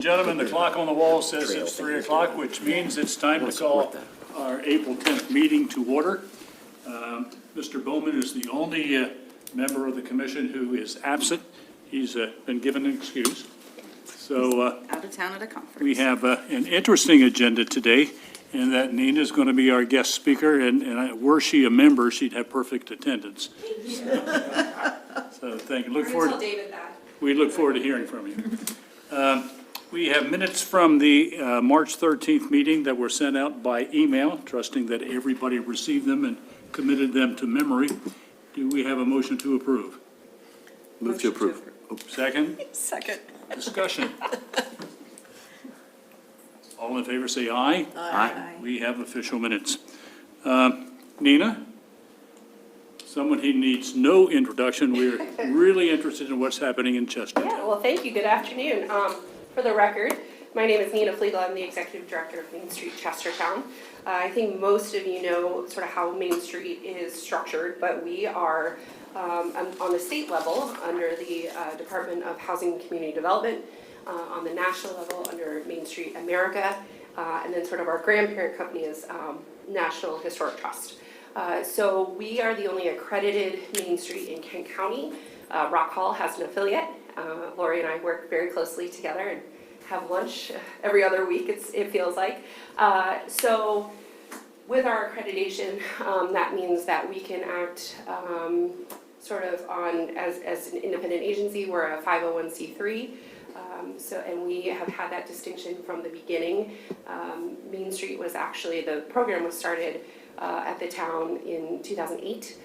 Gentlemen, the clock on the wall says it's 3 o'clock, which means it's time to call our April 10th meeting to order. Mr. Bowman is the only member of the commission who is absent. He's been given an excuse. So out of town at a conference. we have an interesting agenda today, and that Nina's going to be our guest speaker, and were she a member, she'd have perfect attendance. So thank you. We look forward to hearing from you. We have minutes from the March 13th meeting that were sent out by email, trusting that everybody received them and committed them to memory. Do we have a motion to approve? Move to approve. Second? Second. Discussion. All in favor say aye. Aye. We have official minutes. Nina? Someone who needs no introduction. We're really interested in what's happening in Chester. Yeah, well, thank you. Good afternoon. For the record, my name is Nina Flegel. I'm the Executive Director of Main Street Chestertown. I think most of you know sort of how Main Street is structured, but we are on the state level under the Department of Housing and Community Development, on the national level under Main Street America, and then sort of our grandparent company is National Historic Trust. So we are the only accredited Main Street in Kent County. Rock Hall has an affiliate. Lori and I work very closely together and have lunch every other week, it feels like. So with our accreditation, that means that we can act sort of on as an independent agency. We're a 501c3. And we have had that distinction from the beginning. Main Street was actually, the program was started at the town in 2008.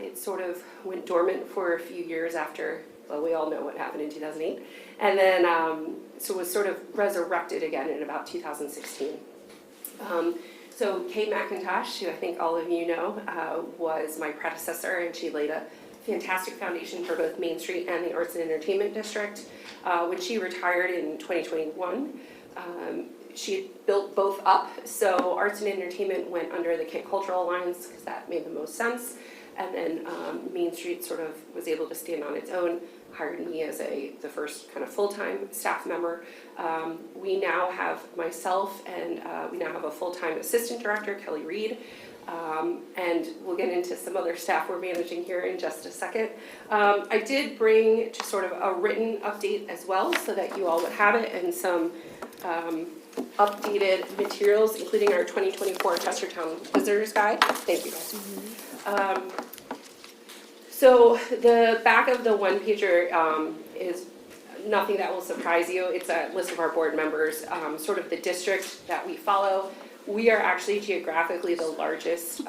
It sort of went dormant for a few years after, well, we all know what happened in 2008. And then, so it was sort of resurrected again in about 2016. So Kay McIntosh, who I think all of you know, was my predecessor, and she laid a fantastic foundation for both Main Street and the Arts and Entertainment District. When she retired in 2021, she built both up. So Arts and Entertainment went under the Kent Cultural Alliance because that made the most sense. And then Main Street sort of was able to stand on its own, hired me as the first kind of full-time staff member. We now have myself and we now have a full-time assistant director, Kelly Reed. And we'll get into some other staff we're managing here in just a second. I did bring just sort of a written update as well so that you all would have it, and some updated materials, including our 2024 Chestertown Visitors Guide. Thank you guys. So the back of the one-pager is nothing that will surprise you. It's a list of our board members, sort of the district that we follow. We are actually geographically the largest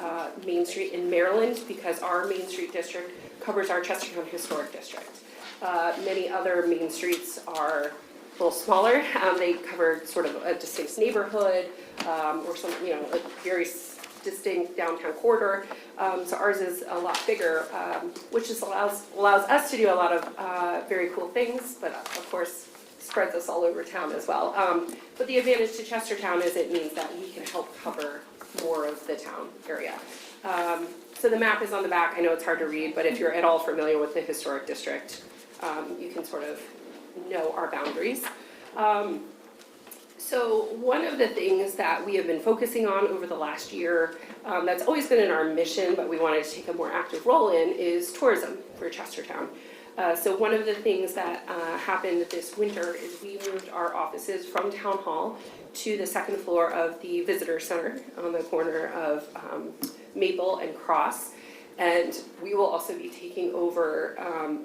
Main Street in Maryland because our Main Street district covers our Chestertown Historic District. Many other Main Streets are a little smaller. They cover sort of a distinct neighborhood or some, a very distinct downtown corridor. So ours is a lot bigger, which just allows us to do a lot of very cool things, but of course spreads us all over town as well. But the advantage to Chestertown is it means that we can help cover more of the town area. So the map is on the back. I know it's hard to read, but if you're at all familiar with the historic district, you can sort of know our boundaries. So one of the things that we have been focusing on over the last year, that's always been in our mission, but we wanted to take a more active role in, is tourism for Chestertown. So one of the things that happened this winter is we moved our offices from Town Hall to the second floor of the Visitor Center on the corner of Maple and Cross. And we will also be taking over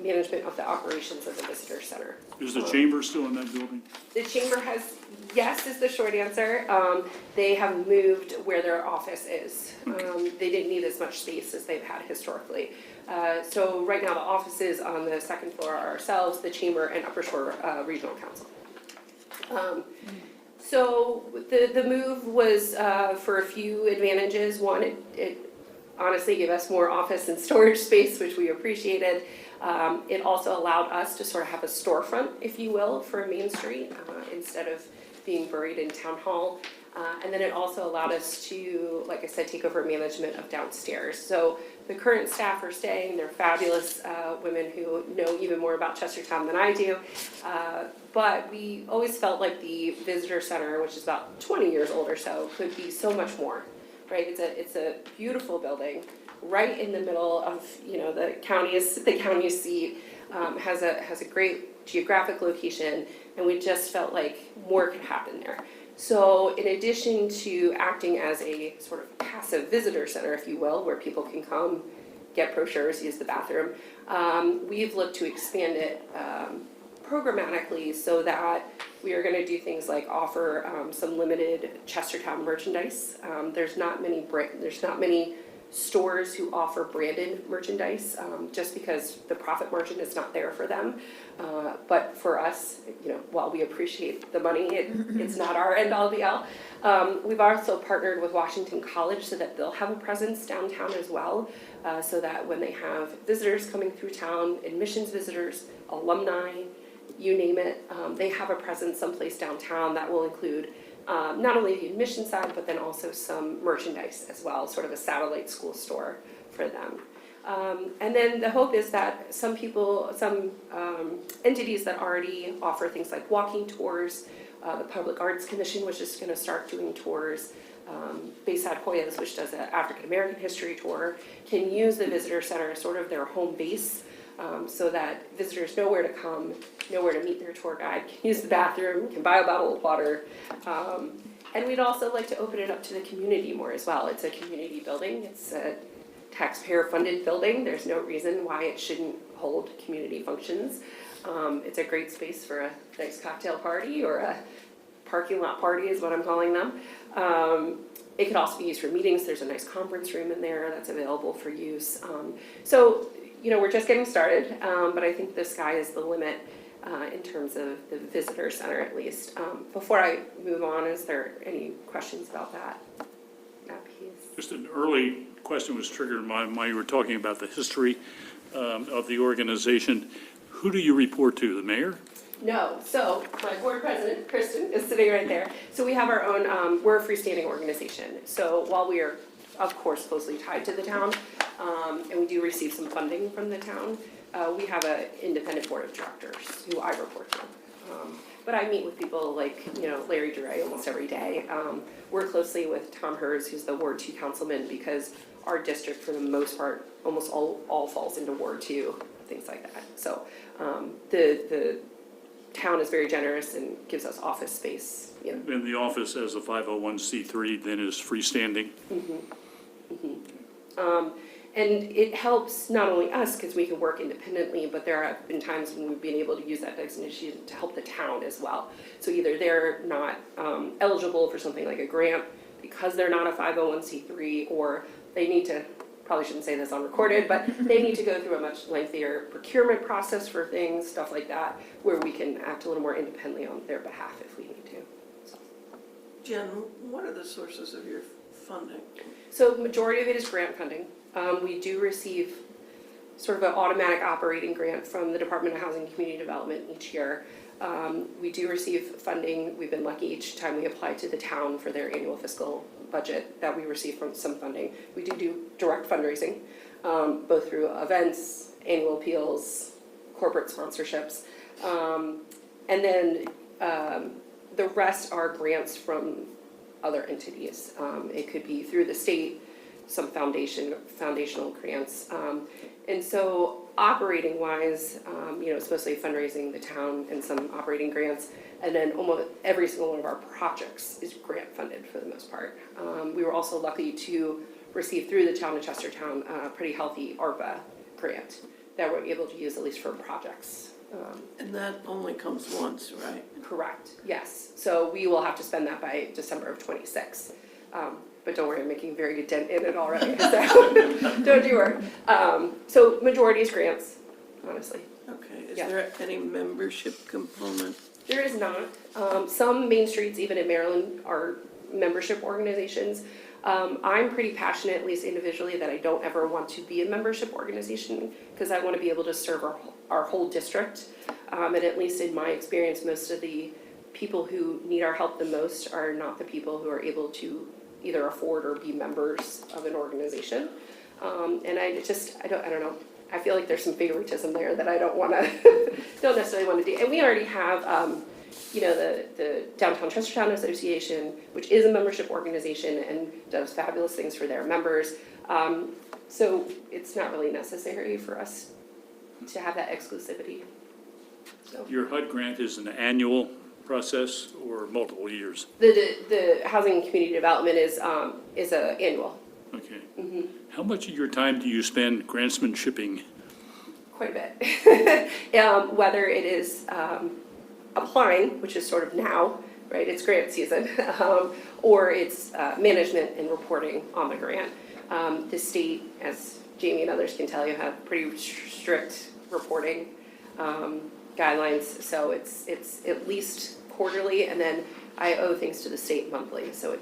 management of the operations of the Visitor Center. Is the chamber still in that building? The chamber has, yes is the short answer. They have moved where their office is. They didn't need as much space as they've had historically. So right now the offices on the second floor are ourselves, the chamber, and Upper Shore Regional Council. So the move was for a few advantages. One, it honestly gave us more office and storage space, which we appreciated. It also allowed us to sort of have a storefront, if you will, for Main Street instead of being buried in Town Hall. And then it also allowed us to, like I said, take over management of downstairs. So the current staff are staying. They're fabulous women who know even more about Chestertown than I do. But we always felt like the visitor center, which is about 20 years old or so, could be so much more, right? It's a beautiful building, right in the middle of, the county seat, has a great geographic location, and we just felt like more could happen there. So in addition to acting as a sort of passive visitor center, if you will, where people can come, get brochures, use the bathroom, we've looked to expand it programmatically so that we are going to do things like offer some limited Chestertown merchandise. There's not many stores who offer branded merchandise, just because the profit margin is not there for them. But for us, while we appreciate the money, it's not our end all be all. We've also partnered with Washington College so that they'll have a presence downtown as well, so that when they have visitors coming through town, admissions visitors, alumni, you name it, they have a presence someplace downtown that will include not only the admission side, but then also some merchandise as well, sort of a satellite school store for them. And then the hope is that some entities that already offer things like walking tours, the Public Arts Commission, which is going to start doing tours, Bayside Hoyas, which does an African American history tour, can use the visitor center as sort of their home base, so that visitors know where to come, know where to meet their tour guide, can use the bathroom, can buy a bottle of water. And we'd also like to open it up to the community more as well. It's a community building. It's a taxpayer-funded building. There's no reason why it shouldn't hold community functions. It's a great space for a nice cocktail party, or a parking lot party is what I'm calling them. It could also be used for meetings. There's a nice conference room in there that's available for use. So we're just getting started, but I think the sky is the limit in terms of the visitor center, at least. Before I move on, is there any questions about that piece? Just an early question was triggered while you were talking about the history of the organization. Who do you report to, the mayor? No, so my board president, Kristen, is sitting right there. So we have our own, we're a freestanding organization. So while we are, of course, closely tied to the town, and we do receive some funding from the town, we have an independent board of directors who I report to. But I meet with people like, Larry Duray almost every day. Work closely with Tom Hers, who's the Ward 2 councilman, because our district, for the most part, almost all falls into Ward 2, things like that. So the town is very generous and gives us office space. And the office as a 501c3 then is freestanding? And it helps not only us, because we can work independently, but there have been times when we've been able to use that designation to help the town as well. So either they're not eligible for something like a grant because they're not a 501c3, or they need to, probably shouldn't say this on recorded, but they need to go through a much lengthier procurement process for things, stuff like that, where we can act a little more independently on their behalf if we need to. So. Jen, what are the sources of your funding? So the majority of it is grant funding. We do receive sort of an automatic operating grant from the Department of Housing and Community Development each year. We do receive funding. We've been lucky each time we apply to the town for their annual fiscal budget that we receive from some funding. We do direct fundraising, both through events, annual appeals, corporate sponsorships. And then the rest are grants from other entities. It could be through the state, some foundational grants. And so operating wise, it's mostly fundraising, the town, and some operating grants. And then almost every single one of our projects is grant funded for the most part. We were also lucky to receive through the town of Chestertown a pretty healthy ARPA grant that we're able to use at least for projects. And that only comes once, right? Correct, yes. So we will have to spend that by December of '26. But don't worry, I'm making a very good dent in it already, so don't you worry. So majority is grants, honestly. Okay, is Yeah. there any membership component? There is not. Some main streets, even in Maryland, are membership organizations. I'm pretty passionate, at least individually, that I don't ever want to be a membership organization because I want to be able to serve our whole district. And at least in my experience, most of the people who need our help the most are not the people who are able to either afford or be members of an organization. And I don't know. I feel like there's some favoritism there that I don't necessarily want to do. And we already have, the Downtown Chestertown Association, which is a membership organization and does fabulous things for their members. So it's not really necessary for us to have that exclusivity. So Your HUD grant is an annual process or multiple years? the housing and community development is a annual. Okay. How much of your time do you spend grantsmanshipping? Quite a bit. Whether it is applying, which is sort of now, right, it's grant season, or it's management and reporting on the grant. The state, as Jamie and others can tell you, have pretty strict reporting guidelines, so it's at least quarterly, and then I owe things to the state monthly, so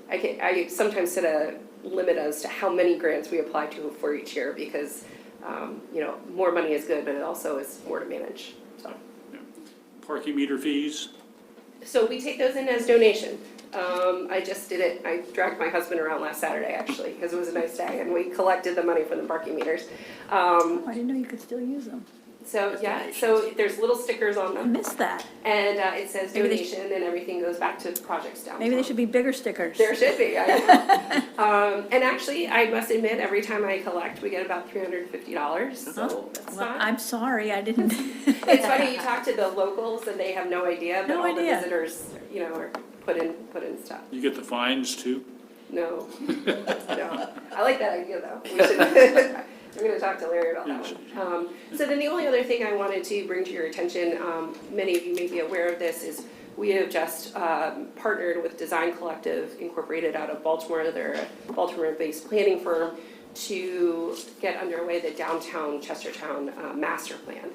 I sometimes set a limit as to how many grants we apply to for each year, because more money is good, but it also is more to manage, so. Yeah. Parking meter fees? So we take those in as donation. I just did it, I dragged my husband around last Saturday, actually, because it was a nice day, and we collected the money for the parking meters. I didn't know you could still use them. So, yeah, so there's little stickers on I them, missed that. and it says Maybe they donation, and everything goes back to projects downtown. Maybe they should be bigger stickers. There should be, I know. And actually, I must admit, every time I collect, we get about $350, so that's Well, not. I'm sorry, I didn't. It's funny, you talk to the locals, and they have no idea, but No all the idea. visitors, are put in stuff. You get the fines too? No, no. I like that idea, though. We should, I'm gonna talk to Larry about that one. So then the only other thing I wanted to bring to your attention, many of you may be aware of this, is we have just partnered with Design Collective Incorporated out of Baltimore. They're a Baltimore-based planning firm to get underway the downtown Chestertown master plan.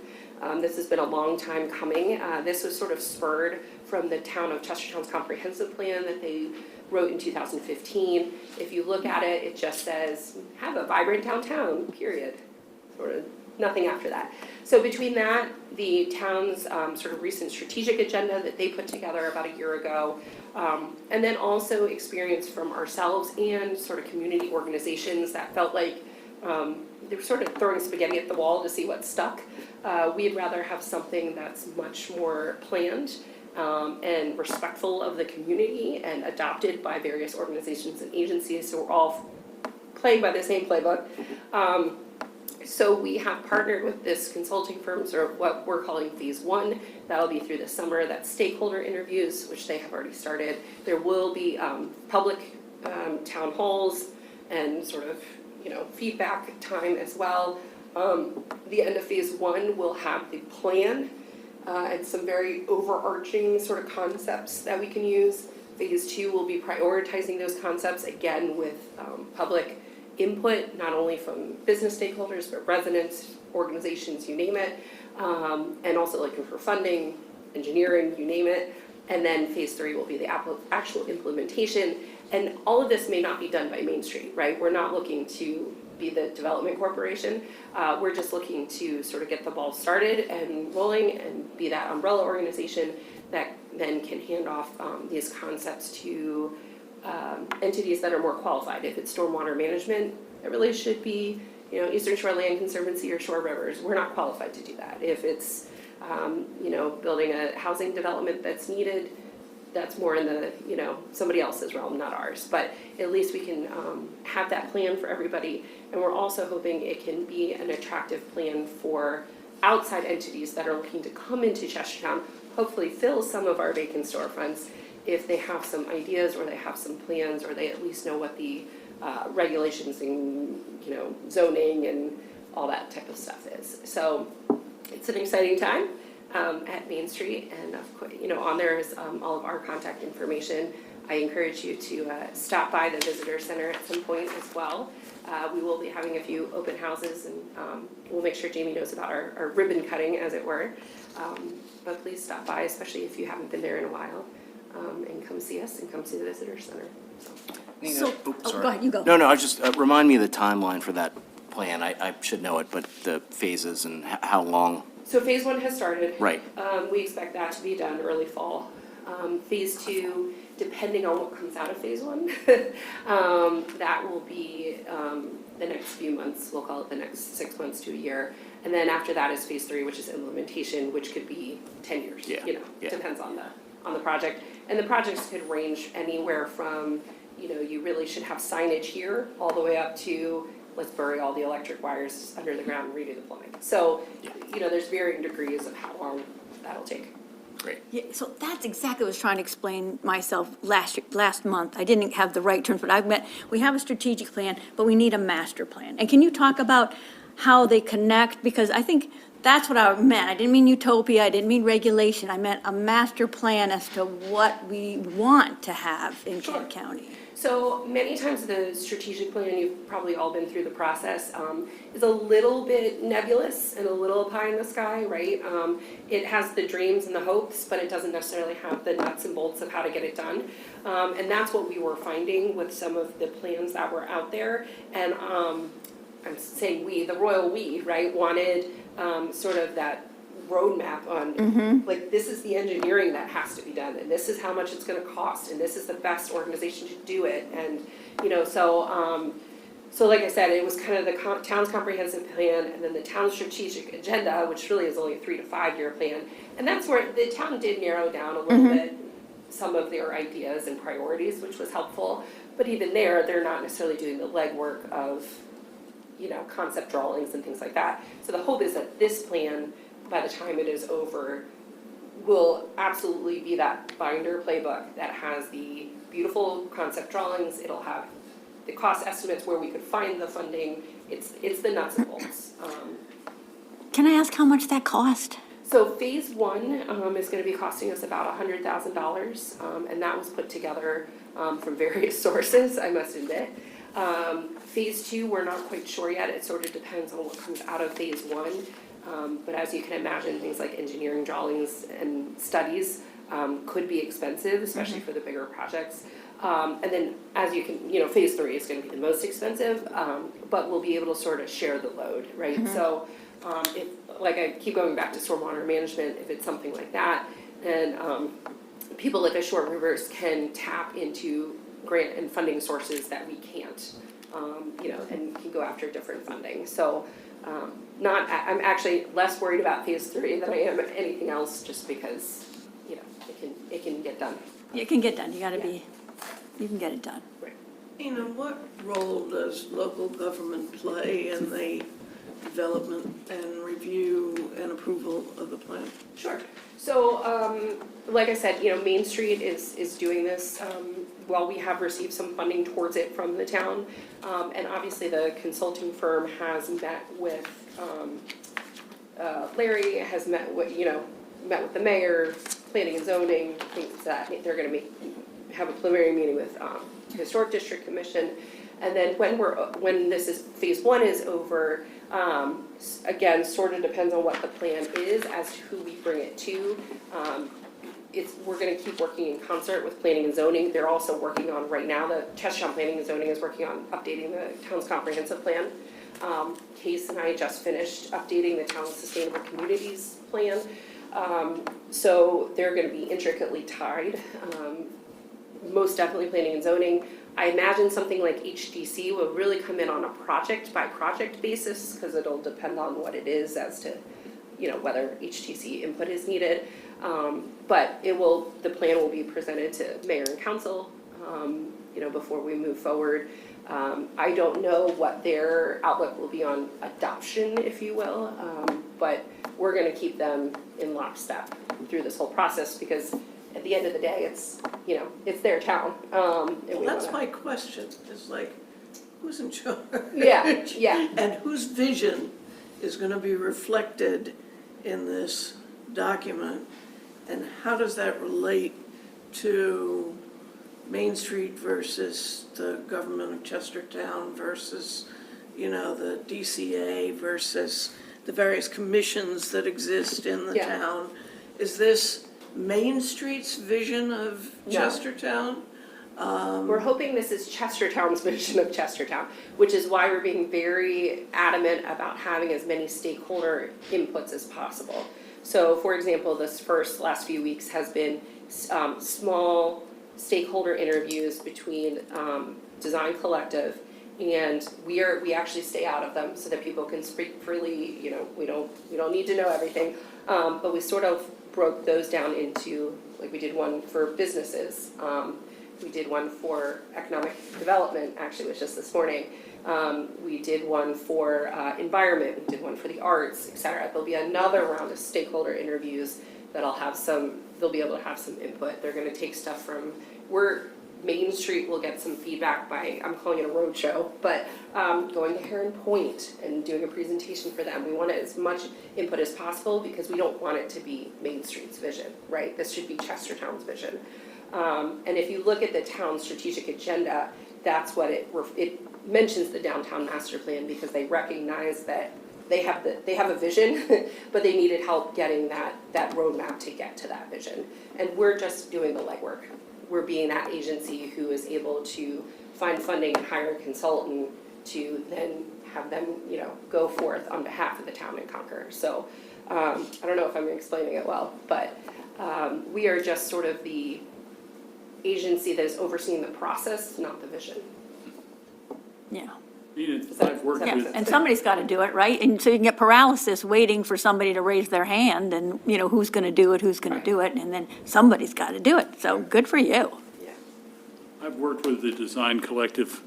This has been a long time coming. This was sort of spurred from the town of Chestertown's comprehensive plan that they wrote in 2015. If you look at it, it just says, have a vibrant downtown, period. Sort of nothing after that. So between that, the town's sort of recent strategic agenda that they put together about a year ago, and then also experience from ourselves and sort of community organizations that felt like they were sort of throwing spaghetti at the wall to see what stuck. We'd rather have something that's much more planned and respectful of the community and adopted by various organizations and agencies, so we're all playing by the same playbook. So we have partnered with this consulting firm, or what we're calling Phase 1. That'll be through the summer. That's stakeholder interviews, which they have already started. There will be public town halls and sort of feedback time as well. The end of Phase 1 will have the plan and some very overarching sort of concepts that we can use. Phase 2 will be prioritizing those concepts, again with public input, not only from business stakeholders, but residents, organizations, you name it, and also looking for funding, engineering, you name it. And then Phase 3 will be the actual implementation. And all of this may not be done by Main Street, right? We're not looking to be the development corporation. We're just looking to sort of get the ball started and rolling and be that umbrella organization that then can hand off these concepts to entities that are more qualified. If it's stormwater management, it really should be, Eastern Shore Land Conservancy or Shore Rivers. We're not qualified to do that. If it's, building a housing development that's needed, that's more in the, somebody else's realm, not ours. But at least we can have that plan for everybody. And we're also hoping it can be an attractive plan for outside entities that are looking to come into Chestertown, hopefully fill some of our vacant storefronts if they have some ideas or they have some plans or they at least know what the regulations and, zoning and all that type of stuff is. So it's an exciting time at Main Street, and of course, on there is all of our contact information. I encourage you to stop by the visitor center at some point as well. We will be having a few open houses, and we'll make sure Jamie knows about our ribbon cutting, as it were. But please stop by, especially if you haven't been there in a while, and come see us and come see the visitor center. So, Sorry. go ahead, you go. No, I was just, remind me of the timeline for that plan. I should know it, but the phases and how long So phase one has started. Right. We expect that to be done early fall. Phase two, depending on what comes out of phase one, that will be the next few months, we'll call it the next 6 months to a year. And then after that is phase three, which is implementation, which could be 10 years, Yeah, you know, yeah. depends on the project. And the projects could range anywhere from, you know, you really should have signage here, all the way up to, let's bury all the electric wires under the ground and redo the plumbing. So, Yeah. you know, there's varying degrees of how long that'll take. Great. Yeah, so that's exactly what I was trying to explain myself last month. I didn't have the right terms, but we have a strategic plan, but we need a master plan. And can you talk about how they connect? Because I think that's what I meant. I didn't mean utopia, I didn't mean regulation. I meant a master plan as to what we want to have in Kent County. So many times the strategic plan, you've probably all been through the process, is a little bit nebulous and a little pie in the sky, right? It has the dreams and the hopes, but it doesn't necessarily have the nuts and bolts of how to get it done. And that's what we were finding with some of the plans that were out there. And I'm saying we, the royal we, right, wanted sort of that roadmap on, like, this is the engineering that has to be done, and this is how much it's gonna cost, and this is the best organization to do it, and, you know, so like I said, it was kind of the town's comprehensive plan, and then the town's strategic agenda, which really is only a 3 to 5 year plan, and that's where the town did narrow down a little bit some of their ideas and priorities, which was helpful, but even there, they're not necessarily doing the legwork of, you know, concept drawings and things like that. So the hope is that this plan, by the time it is over, will absolutely be that binder playbook that has the beautiful concept drawings, it'll have the cost estimates where we could find the funding, it's the nuts and bolts. Can I ask how much that cost? So phase one is gonna be costing us about $100,000, and that was put together from various sources, I must admit. Phase two, we're not quite sure yet, it sort of depends on what comes out of phase one. But as you can imagine, things like engineering drawings and studies could be expensive, especially for the bigger projects. And then as you can, you know, phase three is gonna be the most expensive, but we'll be able to sort of share the load, right? So if, like I keep going back to stormwater management, if it's something like that, then people like Short Rivers can tap into grant and funding sources that we can't, you know, and can go after different funding. So I'm actually less worried about phase three than I am anything else, just because, you know, it can get done. It can get done, you can get it done. Right. You know, what role does local government play in the development and review and approval of the plan? Sure. So, like I said, you know, Main Street is doing this, while we have received some funding towards it from the town. And obviously the consulting firm has met with, Larry has met with the mayor, planning and zoning, thinks that they're gonna have a preliminary meeting with, Historic District Commission. And then when this is, phase one is over, again, sort of depends on what the plan is as to who we bring it to. We're gonna keep working in concert with planning and zoning. They're also working on, right now, the Chestertown Planning and Zoning is working on updating the town's comprehensive plan. Case and I just finished updating the town's sustainable communities plan. So they're gonna be intricately tied. Most definitely planning and zoning. I imagine something like HDC will really come in on a project by project basis, because it'll depend on what it is as to, you know, whether HTC input is needed. But the plan will be presented to mayor and council, you know, before we move forward. I don't know what their outlook will be on adoption, if you will, but we're gonna keep them in lockstep through this whole process, because at the end of the day, it's, you know, it's their town. Well, that's my question, is like, who's in charge? Yeah, yeah. And whose vision is gonna be reflected in this document? And how does that relate to Main Street versus the government of Chestertown versus, you know, the DCA versus the various commissions that exist in the Yeah. town? Is this Main Street's vision of No. Chestertown? We're hoping this is Chestertown's vision of Chestertown, which is why we're being very adamant about having as many stakeholder inputs as possible. So, for example, last few weeks has been small stakeholder interviews between Design Collective, and we actually stay out of them so that people can speak freely. You know, we don't need to know everything, but we sort of broke those down into, like, we did one for businesses. We did one for economic development, actually it was just this morning. We did one for environment, we did one for the arts, et cetera. There'll be another round of stakeholder interviews that'll have they'll be able to have some input. They're gonna take stuff from, Main Street will get some feedback by, I'm calling it a roadshow, but going to Heron Point and doing a presentation for them. We want as much input as possible because we don't want it to be Main Street's vision, right? This should be Chestertown's vision. And if you look at the town's strategic agenda, that's what it mentions the downtown master plan because they recognize that they have a vision, but they needed help getting that roadmap to get to that vision. And we're just doing the legwork. We're being that agency who is able to find funding and hire a consultant to then have them, go forth on behalf of the town and Concord. So I don't know if I'm explaining it well, but we are just sort of the agency that is overseeing the process, not the vision. Yeah. I've worked Yeah, with, and somebody's got to do it, right? And so you can get paralysis waiting for somebody to raise their hand and, who's going to do it, and then somebody's got to do it. So good for you. Yeah. I've worked with the Design Collective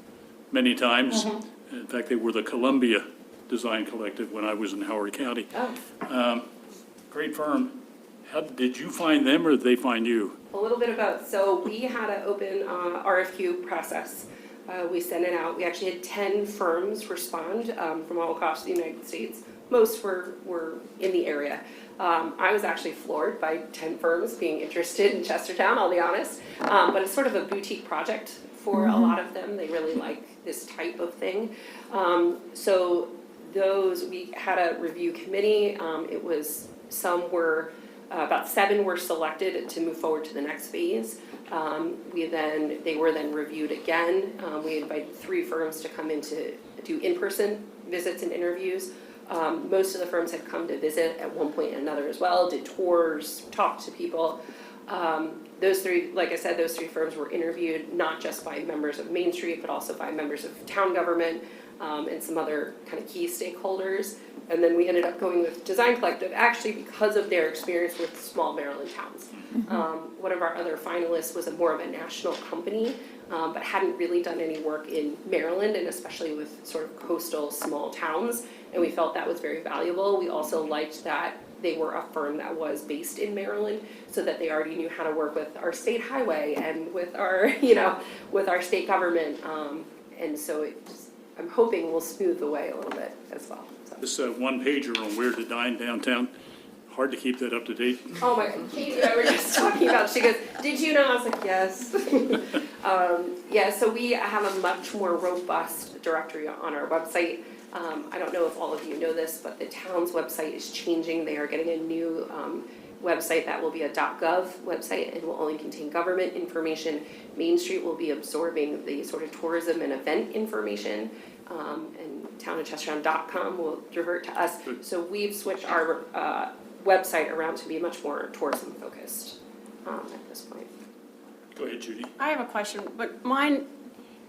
many times. In fact, they were the Columbia Design Collective when I was in Howard County. Oh. Great firm. How did you find them or did they find you? A little bit of both. So we had an open RFQ process. We sent it out. We actually had 10 firms respond from all across the United States. Most were in the area. I was actually floored by 10 firms being interested in Chestertown, I'll be honest. But it's sort of a boutique project for a lot of them. They really like this type of thing. So we had a review committee. About 7 were selected to move forward to the next phase. They were then reviewed again. We invited 3 firms to come in to do in-person visits and interviews. Most of the firms had come to visit at one point or another as well, did tours, talked to people. Those 3, like I said, those 3 firms were interviewed not just by members of Main Street, but also by members of town government and some other kind of key stakeholders. And then we ended up going with Design Collective, actually because of their experience with small Maryland towns. One of our other finalists was more of a national company, but hadn't really done any work in Maryland, and especially with sort of coastal small towns, and we felt that was very valuable. We also liked that they were a firm that was based in Maryland, so that they already knew how to work with our state highway and with our, with our state government, and so I'm hoping we'll smooth the way a little bit as well. So. This one pager on where to dine downtown, hard to keep that up to date. Oh my God, Katie and I were just talking about, she goes, did you know? I was like, yes. Yeah, so we have a much more robust directory on our website. I don't know if all of you know this, but the town's website is changing. They are getting a new website that will be a .gov website and will only contain government information. Main Street will be absorbing the sort of tourism and event information, and townofchestertown.com will revert to us. Good. So we've switched our website around to be much more tourism focused at this point. Go ahead, Judy. I have a question, but mine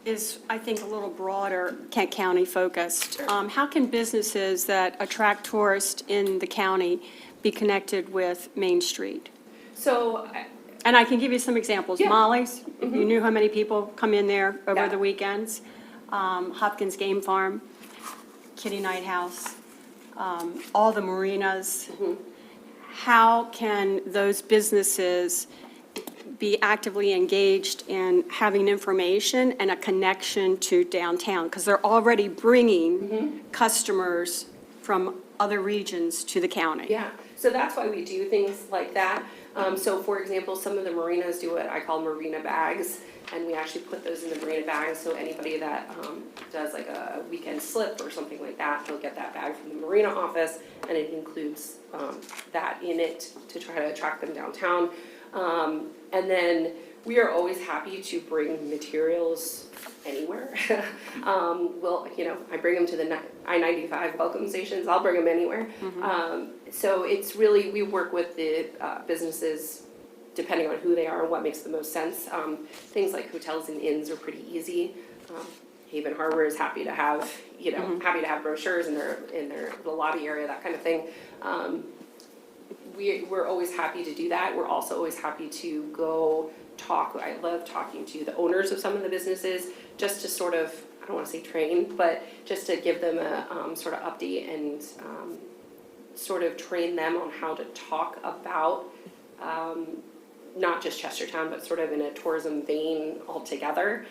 is, I think, a little broader, Kent County focused. How can businesses that attract tourists in the county be connected with Main Street? So And I can give you some examples. Yeah. Molly's, you knew how many people come in there over Yeah. the weekends. Hopkins Game Farm, Kitty Night House, all the marinas. How can those businesses be actively engaged in having information and a connection to downtown? Because they're already bringing customers from other regions to the county. yeah, so that's why we do things like that. So for example, some of the marinas do what I call marina bags, and we actually put those in the marina bags, so anybody that does like a weekend slip or something like that, they'll get that bag from the marina office, and it includes that in it to try to attract them downtown. And then We are always happy to bring materials anywhere. I bring them to the I-95 welcome stations, I'll bring them anywhere. So it's really, we work with the businesses depending on who they are and what makes the most sense. Things like hotels and inns are pretty easy. Haven Harbor is happy to have, happy to have brochures in their the lobby area, that kind of thing. We're always happy to do that. We're also always happy to go talk. I love talking to the owners of some of the businesses, just to sort of, I don't want to say train, but just to give them a sort of update and sort of train them on how to talk about not just Chestertown, but sort of in a tourism vein altogether.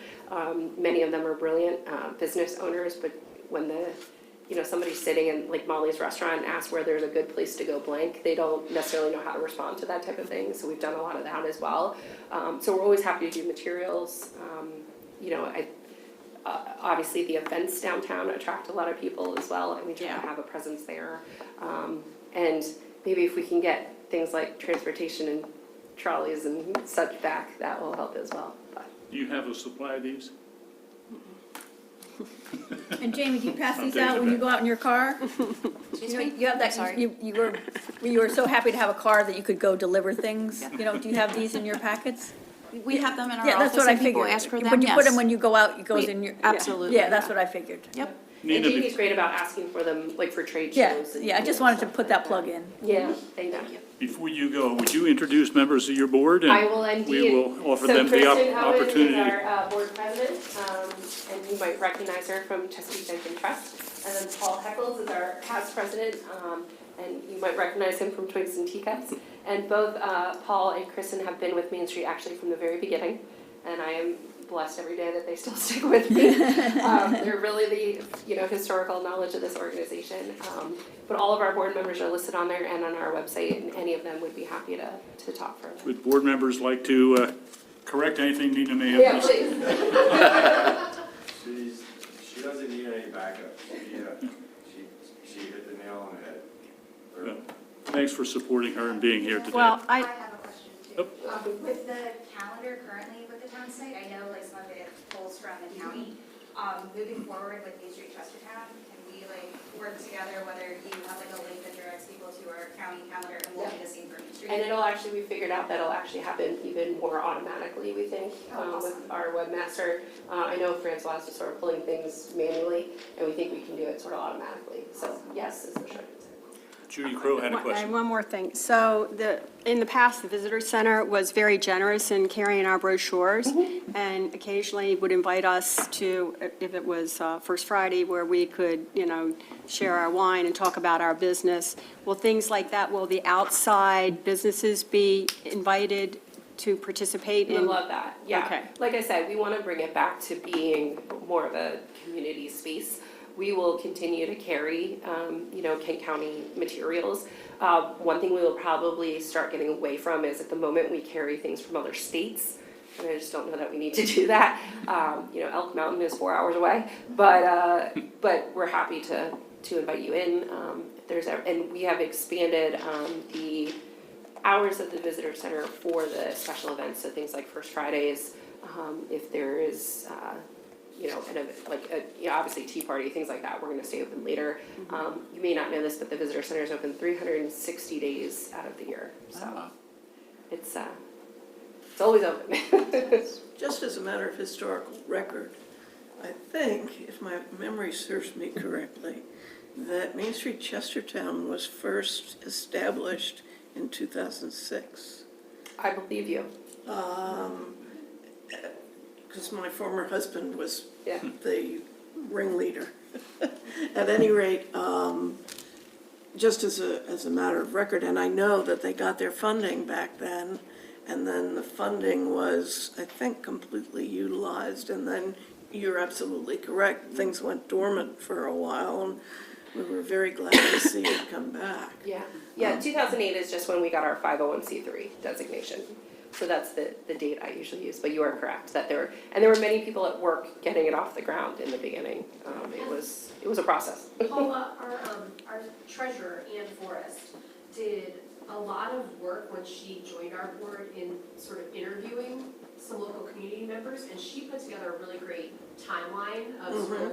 Many of them are brilliant business owners, but when somebody's sitting in like Molly's restaurant and asks where there's a good place to go blank, they don't necessarily know how to respond to that type of thing. So we've done a lot of that as well. So we're always happy to do materials. Obviously the events downtown attract a lot of people as well, and we try to have a presence there. And maybe if we can get things like transportation and trolleys and such back, that will help as well. But Do you have a supply of these? And Jamie, do you pass these taking out it when you back. go out in your car? You have that, you were so happy to have a car that you could go deliver things, do you have these in your packets? We have them in our Yeah, that's office what I and people figured. ask for them, When you put them, yes. when you go out, it goes in your. Absolutely. Yeah, that's what I figured. Yep. and Nina, Jamie's great about asking for them, like for trade Yeah, shows. And, yeah, I just wanted to put that plug in. Yeah, thank you. before you go, would you introduce members of your board? And I will indeed. we will offer So them the Kristen Owens opportunity. is our board president, and you might recognize her from Chesapeake Bank and Trust. And then Paul Heckles is our past president, and you might recognize him from Twigs and Teacups. And both Paul and Kristen have been with Main Street actually from the very beginning, and I am blessed every day that they still stick with me. They're really the historical knowledge of this organization. But all of our board members are listed on there and on our website, and any of them would be happy to talk further. Would board members like to correct anything Nina may have Yeah, missed? please. She doesn't need any backup. She hit the nail on the head. Well, thanks for supporting her and being here today. Well, I have a question too. Yep. With the calendar currently with the town site, I know like some of it pulls from the county. Moving forward with Main Street Chestertown, can we work together, whether you have a link that directs people to our county calendar and we'll do the same for Main Street? And we figured out that'll actually happen even more automatically, we think, with our webmaster. I know Francois is sort of pulling things manually, and we think we can do it sort of automatically. So yes, is the short answer. Judy Crow had a And question. one more thing. So in the past, the Visitor Center was very generous in carrying our brochures and occasionally would invite us to, if it was First Friday, where we could, share our wine and talk about our business. Will things like that, will the outside businesses be invited to participate We in? love that, yeah. Okay. Like I said, we want to bring it back to being more of a community space. We will continue to carry, Kent County materials. One thing we will probably start getting away from is at the moment we carry things from other states. And I just don't know that we need to do that. Elk Mountain is 4 hours away, but we're happy to invite you in. And we have expanded the hours of the visitor center for the special events, so things like First Fridays, if there is, obviously tea party, things like that, we're gonna stay open later. You may not know this, but the visitor center is open 360 days out of the year, so it's always open. Just as a matter of historical record, I think, if my memory serves me correctly, that Main Street Chestertown was first established in 2006. I believe you. Because my former husband was Yeah. the ringleader. At any rate, just as a matter of record, and I know that they got their funding back then, and then the funding was, I think, completely utilized, and then you're absolutely correct, things went dormant for a while, and we were very glad to see it come back. Yeah, 2008 is just when we got our 501c3 designation. So that's the date I usually use, but you are correct that there were many people at work getting it off the ground in the beginning. It was a process. Paula, our treasurer, Ann Forrest, did a lot of work when she joined our board in sort of interviewing members, and she put together a really great timeline of sort of,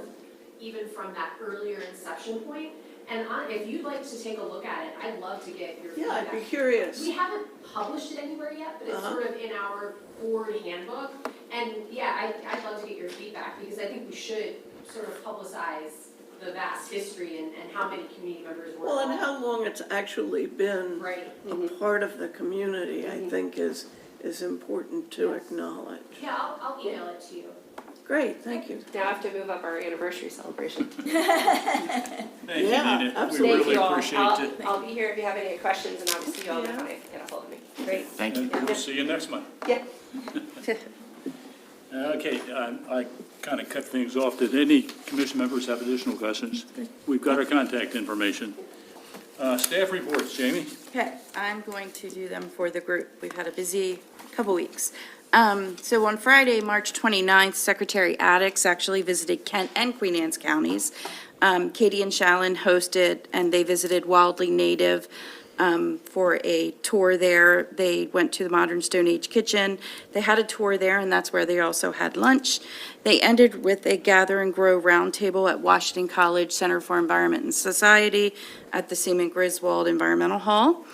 even from that earlier inception point. And if you'd like to take a look at it, I'd love to get your Yeah, feedback. I'd be curious. We haven't published it anywhere yet, but it's sort of in our board handbook. And yeah, I'd love to get your feedback, because I think we should sort of publicize the vast history and how many community members were Well, and involved. how long it's actually been Right. a part of the community, I think is important to acknowledge. Yeah, I'll email it to you. Great, thank you. Now I have to move up our anniversary celebration. Thank you, Yeah, Nina. We absolutely. really Thank you all. appreciate it. I'll be here if you have any questions, and obviously you all know Yeah. how to get a hold of me. Great. Thank you. And we'll see you next month. Yeah. Okay, I kind of cut things off. Did any commission members have additional questions? We've got our contact information. Staff reports, Jamie? Okay, I'm going to do them for the group. We've had a busy couple weeks. So on Friday, March 29th, Secretary Addix actually visited Kent and Queen Anne's counties. Katie and Shallon hosted, and they visited Wildly Native for a tour there. They went to the Modern Stone Age Kitchen. They had a tour there, and that's where they also had lunch. They ended with a Gather and Grow roundtable at Washington College Center for Environment and Society at the Seaman Griswold Environmental Hall.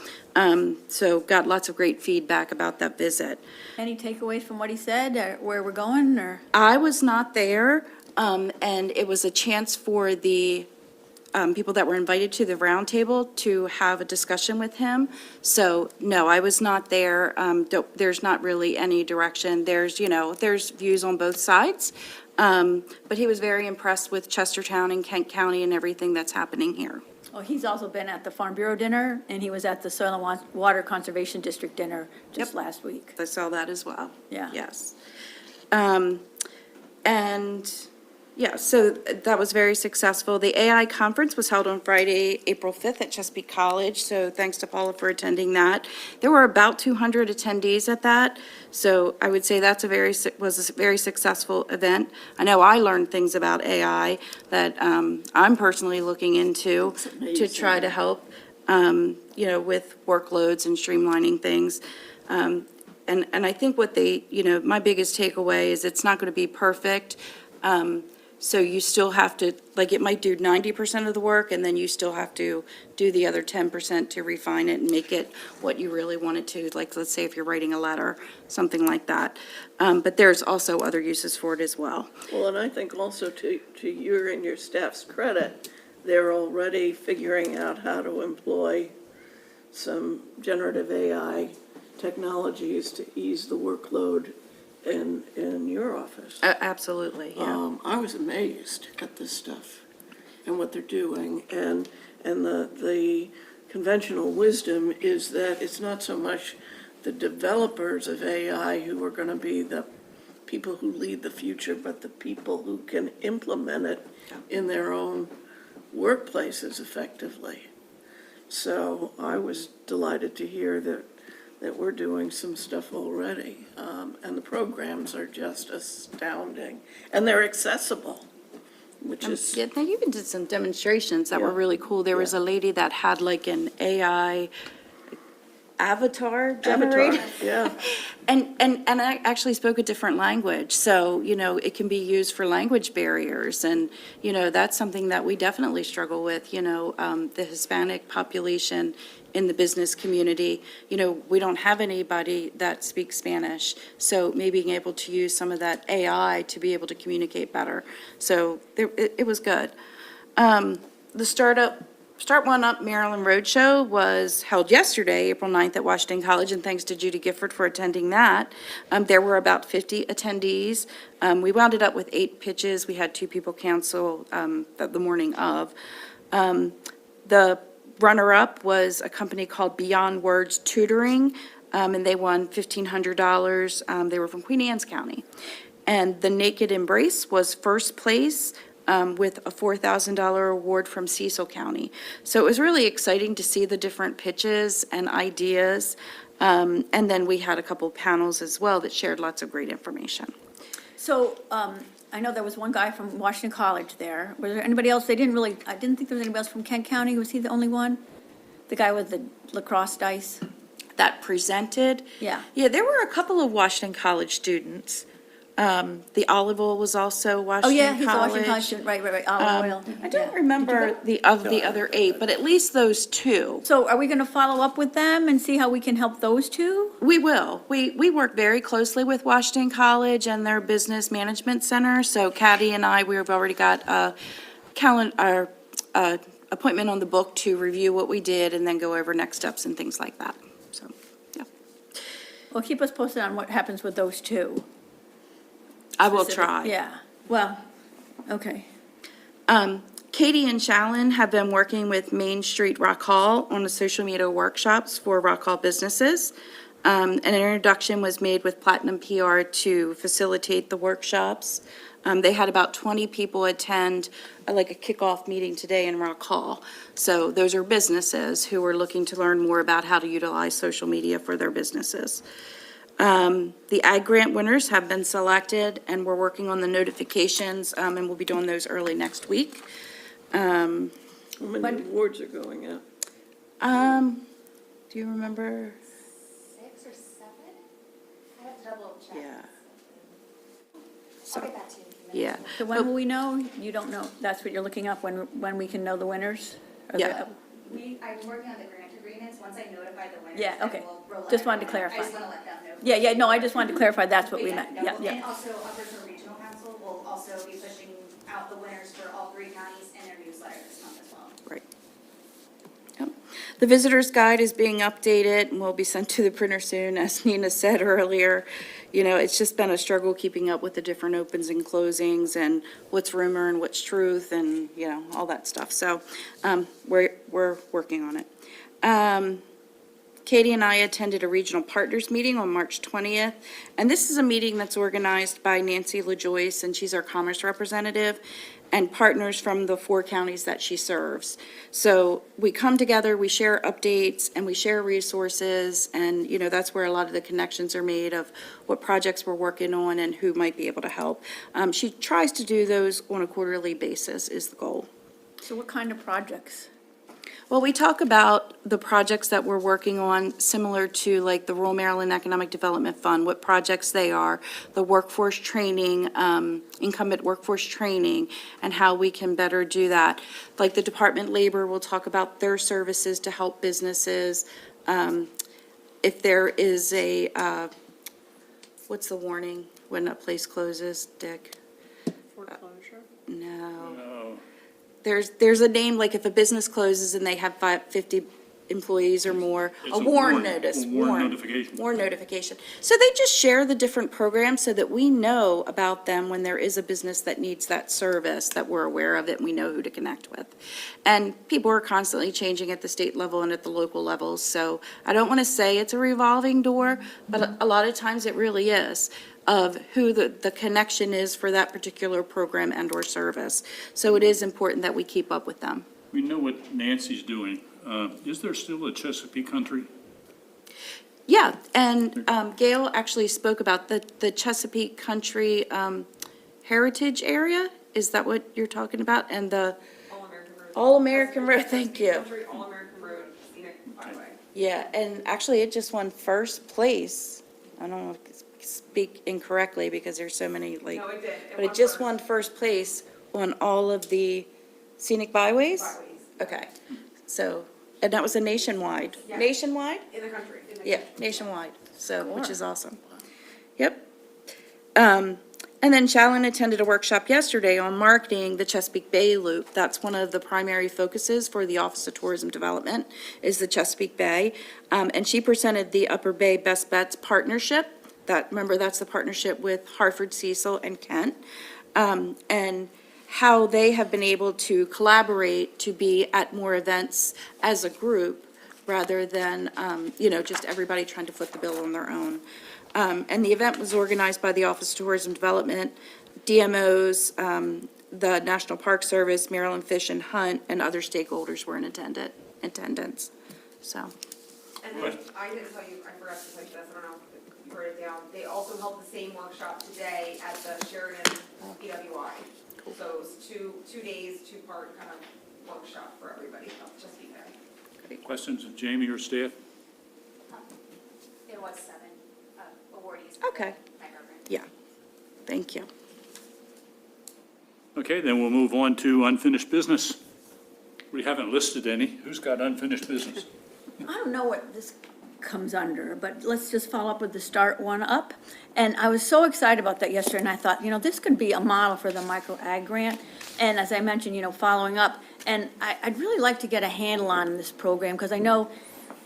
So got lots of great feedback about that visit. Any takeaways from what he said, or where we're going, or? I was not there, and it was a chance for the people that were invited to the roundtable to have a discussion with him. So, no, I was not there. There's not really any direction. There's views on both sides. But he was very impressed with Chestertown and Kent County and everything that's happening here. Oh, he's also been at the Farm Bureau dinner, and he was at the Soil and Water Conservation District dinner just last week. I saw that as well. Yeah. Yes. And, yeah, so that was very successful. The AI conference was held on Friday, April 5th at Chesapeake College, so thanks to Paula for attending that. There were about 200 attendees at that, so I would say was a very successful event. I know I learned things about AI that I'm personally looking into to try to help, with workloads and streamlining things. And I think what my biggest takeaway is it's not going to be perfect. So you still have to, it might do 90% of the work, and then you still have to do the other 10% to refine it and make it what you really want it to, let's say if you're writing a letter, something like that. But there's also other uses for it as well. Well, and I think also to your and your staff's credit, they're already figuring out how to employ some generative AI technologies to ease the workload in your office. Absolutely, yeah. I was amazed at this stuff and what they're doing, and the conventional wisdom is that it's not so much the developers of AI who are going to be the people who lead the future, but the people who can implement it in their own workplaces effectively. So I was delighted to hear that we're doing some stuff already, and the programs are just astounding, and they're accessible, which is, Yeah, they even did some demonstrations that were Yeah. really cool. There was a lady that had an AI avatar generator. yeah. And I actually spoke a different language, so, it can be used for language barriers, and, that's something that we definitely struggle with, the Hispanic population in the business community, we don't have anybody that speaks Spanish, so maybe being able to use some of that AI to be able to communicate better. So it was good. The Start One Up Maryland Roadshow was held yesterday, April 9th at Washington College, and thanks to Judy Gifford for attending that. There were about 50 attendees. We wound it up with 8 pitches. We had 2 people cancel the morning of. The runner-up was a company called Beyond Words Tutoring, and they won $1,500. They were from Queen Anne's County. And the Naked Embrace was first place, with a $4,000 award from Cecil County. So it was really exciting to see the different pitches and ideas. And then we had a couple panels as well that shared lots of great information. So, I know there was one guy from Washington College there. Was there anybody else? I didn't think there was anybody else from Kent County. Was he the only one? The guy with the lacrosse dice? That presented? Yeah. Yeah, there were a couple of Washington College students. The olive oil was also Oh, Washington yeah, he's a Washington College. College student, right, olive oil. I don't Yeah. remember the other 8, but at least those 2. So are we gonna follow up with them and see how we can help those two? We will. We work very closely with Washington College and their Business Management Center. So Patty and I, we've already got a appointment on the book to review what we did and then go over next steps and things like that. So, yeah. Well, keep us posted on what happens with those two. I will Specific- try. Yeah, well, okay. Katie and Shallon have been working with Main Street Rock Hall on the social media workshops for Rock Hall businesses. An introduction was made with Platinum PR to facilitate the workshops. They had about 20 people attend like a kickoff meeting today in Rock Hall. So those are businesses who are looking to learn more about how to utilize social media for their businesses. The Ag Grant winners have been selected, and we're working on the notifications, and we'll be doing those early next week. How many awards are going out? Do you remember? 6 or 7? I have to double check. Yeah. I'll get back to you in a few minutes. Yeah. So when will we know? You don't know, that's what you're looking up, when we can know the winners? Or the- Yeah. I'm working on the grant agreements. Once I notify the winners, Yeah, I okay. will let Just wanted to everyone know. clarify. I just want to let them know. Yeah, no, I just wanted to clarify, that's what we meant, no, yeah, And yeah. also, Upper Regional Council will also be pushing out the winners for all 3 counties in their newsletter this month as well. Right. Yep. The visitor's guide is being updated and will be sent to the printer soon, as Nina said earlier. You know, it's just been a struggle keeping up with the different opens and closings and what's rumor and what's truth and, you know, all that stuff. So, we're working on it. Katie and I attended a regional partners meeting on March 20th, and this is a meeting that's organized by Nancy LaJoyce, and she's our commerce representative, and partners from the 4 counties that she serves. So we come together, we share updates, and we share resources, and, you know, that's where a lot of the connections are made of what projects we're working on and who might be able to help. She tries to do those on a quarterly basis is the goal. So what kind of projects? Well, we talk about the projects that we're working on, similar to like the Rural Maryland Economic Development Fund, what projects they are, the workforce training, incumbent workforce training, and how we can better do that. Like the Department of Labor will talk about their services to help businesses. If there is a, what's the warning when a place closes, Dick? Foreclosure? No. No. There's a name, like if a business closes and they have 50 employees or more, It's a a warn warn- notice. a warn notification. Warn notification. So they just share the different programs so that we know about them when there is a business that needs that service, that we're aware of it and we know who to connect with. And people are constantly changing at the state level and at the local levels, so I don't want to say it's a revolving door, but a lot of times it really is, of who the connection is for that particular program and/or service. So it is important that we keep up with them. We know what Nancy's doing. Is there still a Chesapeake Country? Yeah, and Gail actually spoke about the Chesapeake Country Heritage Area. Is that what you're talking about? And the All-American Road. All-American Road, thank you. Country, All-American Road, Scenic Byway. Yeah, and actually it just won first place. I don't want to speak incorrectly because there's so many, like, No, it did. but it just won first place on all of the scenic byways? Byways. Okay, so, and that was a nationwide, Yeah. nationwide? In the country. Yeah, nationwide, so, which is awesome. Yep. And then Shallon attended a workshop yesterday on marketing the Chesapeake Bay Loop. That's one of the primary focuses for the Office of Tourism Development, is the Chesapeake Bay. And she presented the Upper Bay Best Bets Partnership. Remember, that's the partnership with Hartford, Cecil, and Kent. And how they have been able to collaborate to be at more events as a group rather than, just everybody trying to foot the bill on their own. And the event was organized by the Office of Tourism Development, DMOs, the National Park Service, Maryland Fish and Hunt, and other stakeholders were in attendance, so. And then I didn't tell you, I forgot to tell you this, I don't know if you wrote it down. They also held the same workshop today at the Sheridan PWI. So it was two days, 2-part kind of workshop for everybody, just be there. Questions of Jamie or staff? There was 7 awardees. for Okay. my program. Yeah. Thank you. Okay, then we'll move on to unfinished business. We haven't listed any. Who's got unfinished business? I don't know what this comes under, but let's just follow up with the Start One Up. And I was so excited about that yesterday, and I thought, this could be a model for the micro ag grant. And as I mentioned, following up, and I'd really like to get a handle on this program, because I know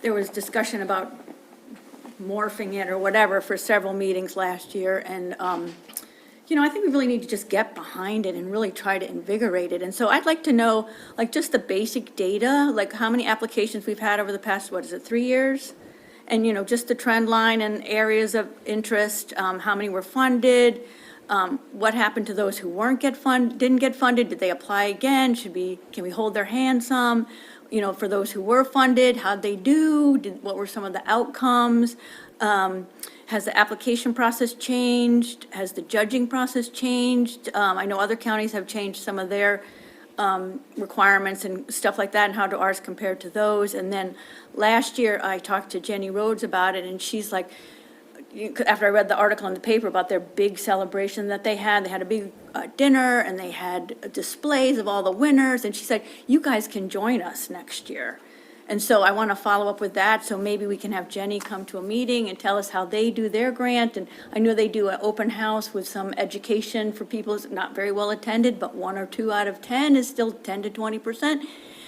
there was discussion about morphing it or whatever for several meetings last year, and, I think we really need to just get behind it and really try to invigorate it. And so I'd like to know, like, just the basic data, like how many applications we've had over the past, 3 years? And, just the trend line and areas of interest, how many were funded, what happened to those who didn't get funded? Did they apply again? Can we hold their hand some? For those who were funded, how'd they do? What were some of the outcomes? Has the application process changed? Has the judging process changed? I know other counties have changed some of their requirements and stuff like that, and how do ours compare to those? And then last year, I talked to Jenny Rhodes about it, and she's like, after I read the article in the paper about their big celebration that they had a big dinner, and they had displays of all the winners, and she said, you guys can join us next year. And so I want to follow up with that, so maybe we can have Jenny come to a meeting and tell us how they do their grant. And I know they do an open house with some education for people who's not very well attended, but 1 or 2 out of 10 is still 10 to 20%.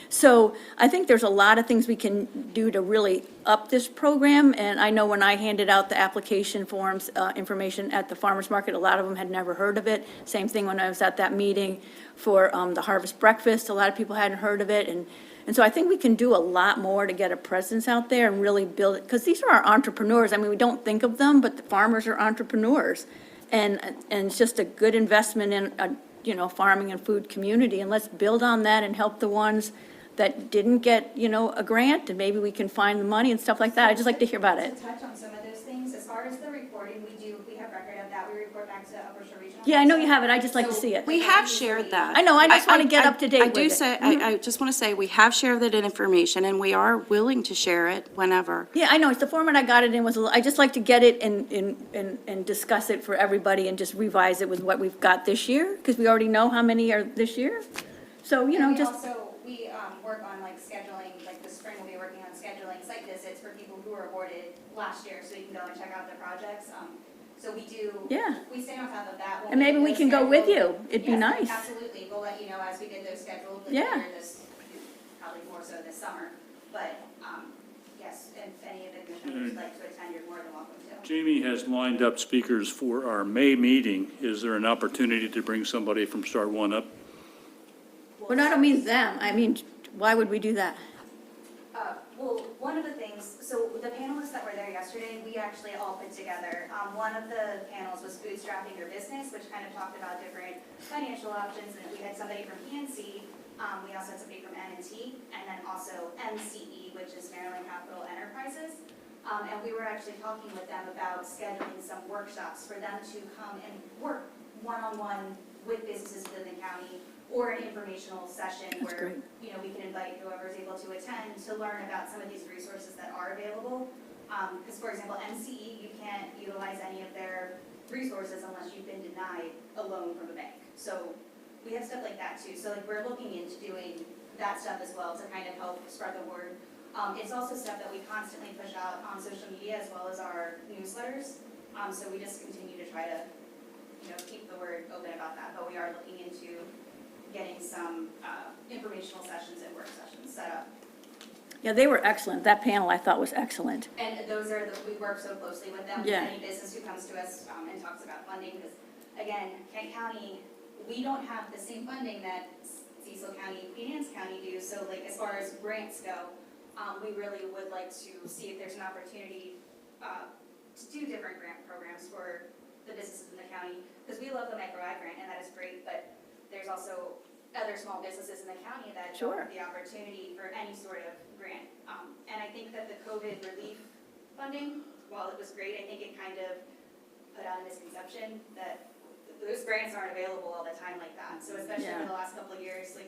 So I think there's a lot of things we can do to really up this program. And I know when I handed out the application forms, information at the farmer's market, a lot of them had never heard of it. Same thing when I was at that meeting for the harvest breakfast, a lot of people hadn't heard of it. And so I think we can do a lot more to get a presence out there and really build it, because these are our entrepreneurs. I mean, we don't think of them, but the farmers are entrepreneurs. And it's just a good investment in farming and food community. And let's build on that and help the ones that didn't get, a grant, and maybe we can find the money and stuff like that. I'd just like to hear about it. To touch on some of those things, as far as the reporting, we have record of that. We report back to Upper Shore Regional. Yeah, I know you have it. I'd just like to see it. We have shared that. I know, I just want to get up to date with it. I just want to say, we have shared that information, and we are willing to share it whenever. Yeah, I know, it's the format I got it in was, I just like to get it and discuss it for everybody and just revise it with what we've got this year, because we already know how many are this year. So, We work on scheduling, this spring we'll be working on scheduling site visits for people who were awarded last year, so you can go and check out the projects. So we stay on top of that. and maybe we can go with you. It'd be Yes, nice. Absolutely, we'll let you know as we get those scheduled Yeah. later probably more so this summer. But, yes, if any of the commissioners would like to attend, you're more than welcome to. Jamie has lined up speakers for our May meeting. Is there an opportunity to bring somebody from Start One up? Well, I don't mean them. I mean, why would we do that? Well, one of the things, so the panelists that were there yesterday, we actually all put together. One of the panels was bootstrapping your business, which kind of talked about different financial options. And we had somebody from PNC, we also had somebody from M&T, and then also MCE, which is Maryland Capital Enterprises. And we were actually talking with them about scheduling some workshops for them to come and work one-on-one with businesses within the county, or an informational session where, we can invite whoever's able to attend to learn about some of these resources that are available. Because, for example, MCE, you can't utilize any of their resources unless you've been denied a loan from a bank. So we have stuff like that too. So we're looking into doing that stuff as well to kind of help spread the word. It's also stuff that we constantly push out on social media as well as our newsletters. So we just continue to try to, keep the word open about that. But we are looking into getting some informational sessions and work sessions set up. Yeah, they were excellent. That panel I thought was excellent. And those are we work so closely with them. Yeah. Any business who comes to us and talks about funding, because again, Kent County, we don't have the same funding that Cecil County, Queen Anne's County do. So as far as grants go, we really would like to see if there's an opportunity to do different grant programs for the businesses in the county, because we love the micro ag grant and that is great, but there's also other small businesses in the county that don't have the opportunity for any sort of grant. And I think that the COVID relief funding, while it was great, I think it kind of put out a misconception that those grants aren't available all the time like that. So especially for the last couple of years,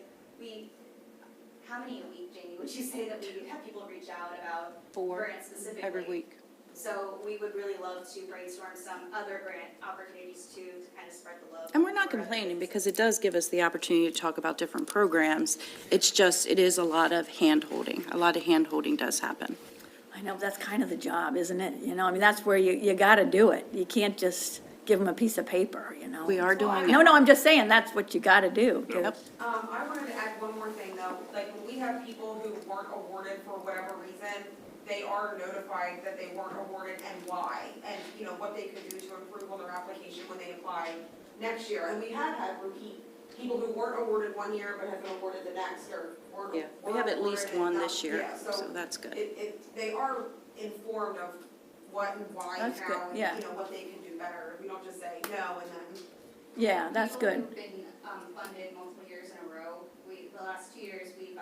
how many a week, Jamie, would you say that we have people reach out about 4 grants specifically? every week. So we would really love to brainstorm some other grant opportunities to kind of spread the love. And we're not for other complaining businesses. because it does give us the opportunity to talk about different programs. It's just, it is a lot of hand-holding. A lot of hand-holding does happen. I know, that's kind of the job, isn't it? You know, I mean, that's where you got to do it. You can't just give them a piece of paper, you know? We are doing it. No, I'm just saying, that's what you got to do. Yep. I wanted to add one more thing though, like when we have people who weren't awarded for whatever reason, they are notified that they weren't awarded and why, and you know, what they could do to improve on their application when they apply next year. And we have had repeat, people who weren't awarded one year but have been awarded the next, or weren't. Yeah, we were have at least awarded and one not- this year, yeah, so that's good. They are informed of what and why and That's good, how, and yeah. you know, what they can do better. We don't just say no and then. Yeah, that's People good. who've been funded multiple years in a row, the last 2 years, we've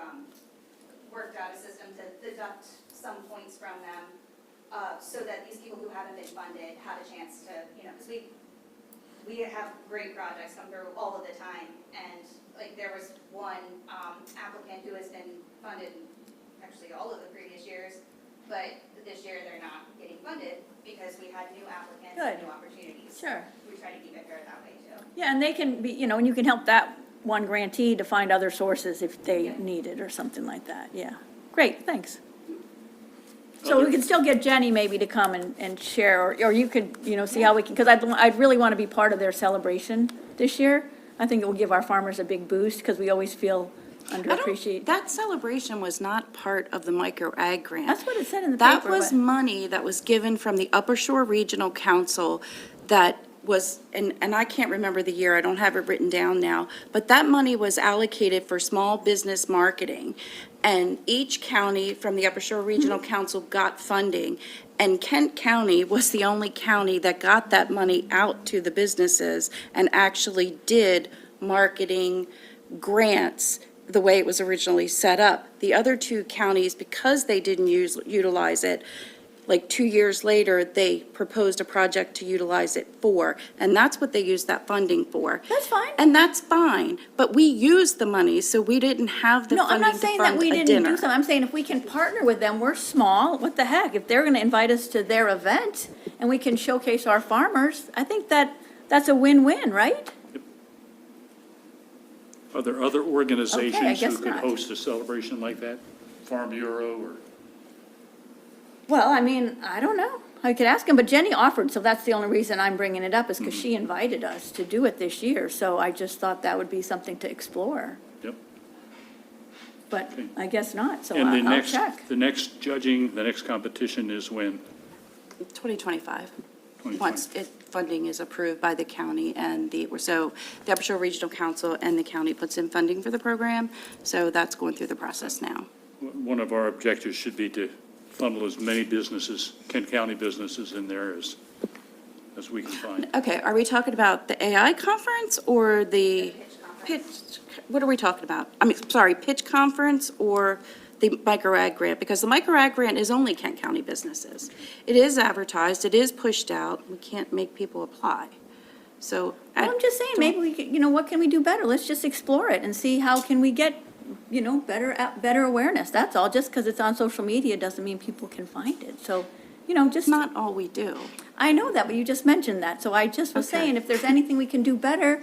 worked out a system to deduct some points from them, so that these people who haven't been funded have a chance to, you know, because we have great projects come through all of the time, and like there was one applicant who has been funded actually all of the previous years, but this year they're not getting funded because we had new applicants and Good. new opportunities. Sure. We try to keep it fair that way too. Yeah, and they can be, you know, and you can help that one grantee to find other sources if they Yeah. need it or something like that, yeah. Great, thanks. So we can still get Jenny maybe to come and share, or you could, you know, see how we can, because I'd really want to be part of their celebration this year. I think it will give our farmers a big boost, because we always feel underappreciated. That celebration was not part of the micro ag grant. That's what it said in the That paper, was but- money that was given from the Upper Shore Regional Council that was, and I can't remember the year, I don't have it written down now, but that money was allocated for small business marketing. And each county from the Upper Shore Regional Council got funding. And Kent County was the only county that got that money out to the businesses and actually did marketing grants the way it was originally set up. The other two counties, because they didn't utilize it, like 2 years later, they proposed a project to utilize it for, and that's what they used that funding for. That's fine. And that's fine, but we used the money, so we didn't have the No, I'm funding not to saying that fund we a didn't do dinner. something. I'm saying if we can partner with them, we're small, what the heck? If they're going to invite us to their event and we can showcase our farmers, I think that's a win-win, right? Are there other organizations who guess could not. host a celebration like that? Farm Bureau or? Well, I mean, I don't know. I could ask him, but Jenny offered, so that's the only reason I'm bringing it up, is because she invited us to do it this year. So I just thought that would be something to explore, Yep. but Okay. I guess not, so And the I'll next, check. the next judging, the next competition is when? 2025. 2020. Once funding is approved by the county and so the Upper Shore Regional Council and the county puts in funding for the program, so that's going through the process now. One of our objectives should be to funnel as many businesses, Kent County businesses in there as we can find. Okay, are we talking about the AI conference or the Pitch conference. pitch, what are we talking about? I mean, sorry, pitch conference or the micro ag grant? Because the micro ag grant is only Kent County businesses. It is advertised, it is pushed out, we can't make people apply. So. Well, I'm just saying, maybe we could, you know, what can we do better? Let's just explore it and see how can we get, you know, better awareness. That's all. Just because it's on social media doesn't mean people can find it. So, you know, just. It's not all we do. I know that, but you just mentioned that, so I just was Okay. saying, if there's anything we can do better,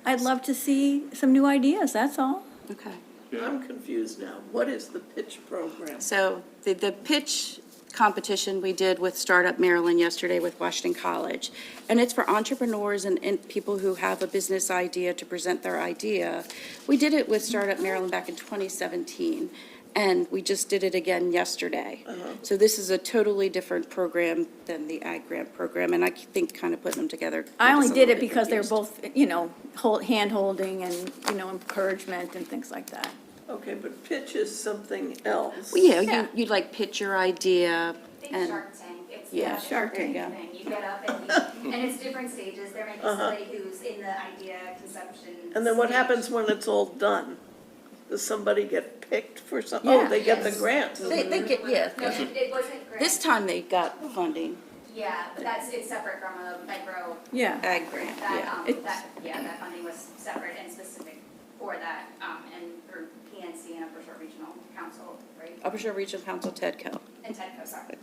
I'd love to see some new ideas, that's all. Okay. I'm confused now. What is the pitch program? So the pitch competition we did with Startup Maryland yesterday with Washington College. And it's for entrepreneurs and people who have a business idea to present their idea. We did it with Startup Maryland back in 2017, and we just did it again yesterday. So this is a totally different program than the Ag Grant program, and I think kind of putting them together. I only just a did little it bit because they're confused. both, you know, hand-holding and, you know, encouragement and things like that. Okay, but pitch is something else. Well, yeah, Yeah. you'd like pitch your idea Think and. Shark Tank, it's Yeah, the Shark Tank, yeah. thing. You get up and it's different stages, there may be somebody who's in the idea conception. And then what stage. happens when it's all done? Does somebody get picked for something? Yeah. Oh, they get the Yes. grant. They get, yeah. No, it wasn't grant. This time they got funding, Yeah, but it's separate from a micro, Yeah, Ag Grant, yeah. that funding was separate and specific for that, and through PNC and Upper Shore Regional Council, right? Upper Shore Regional Council, TEDCO. And TEDCO, sorry.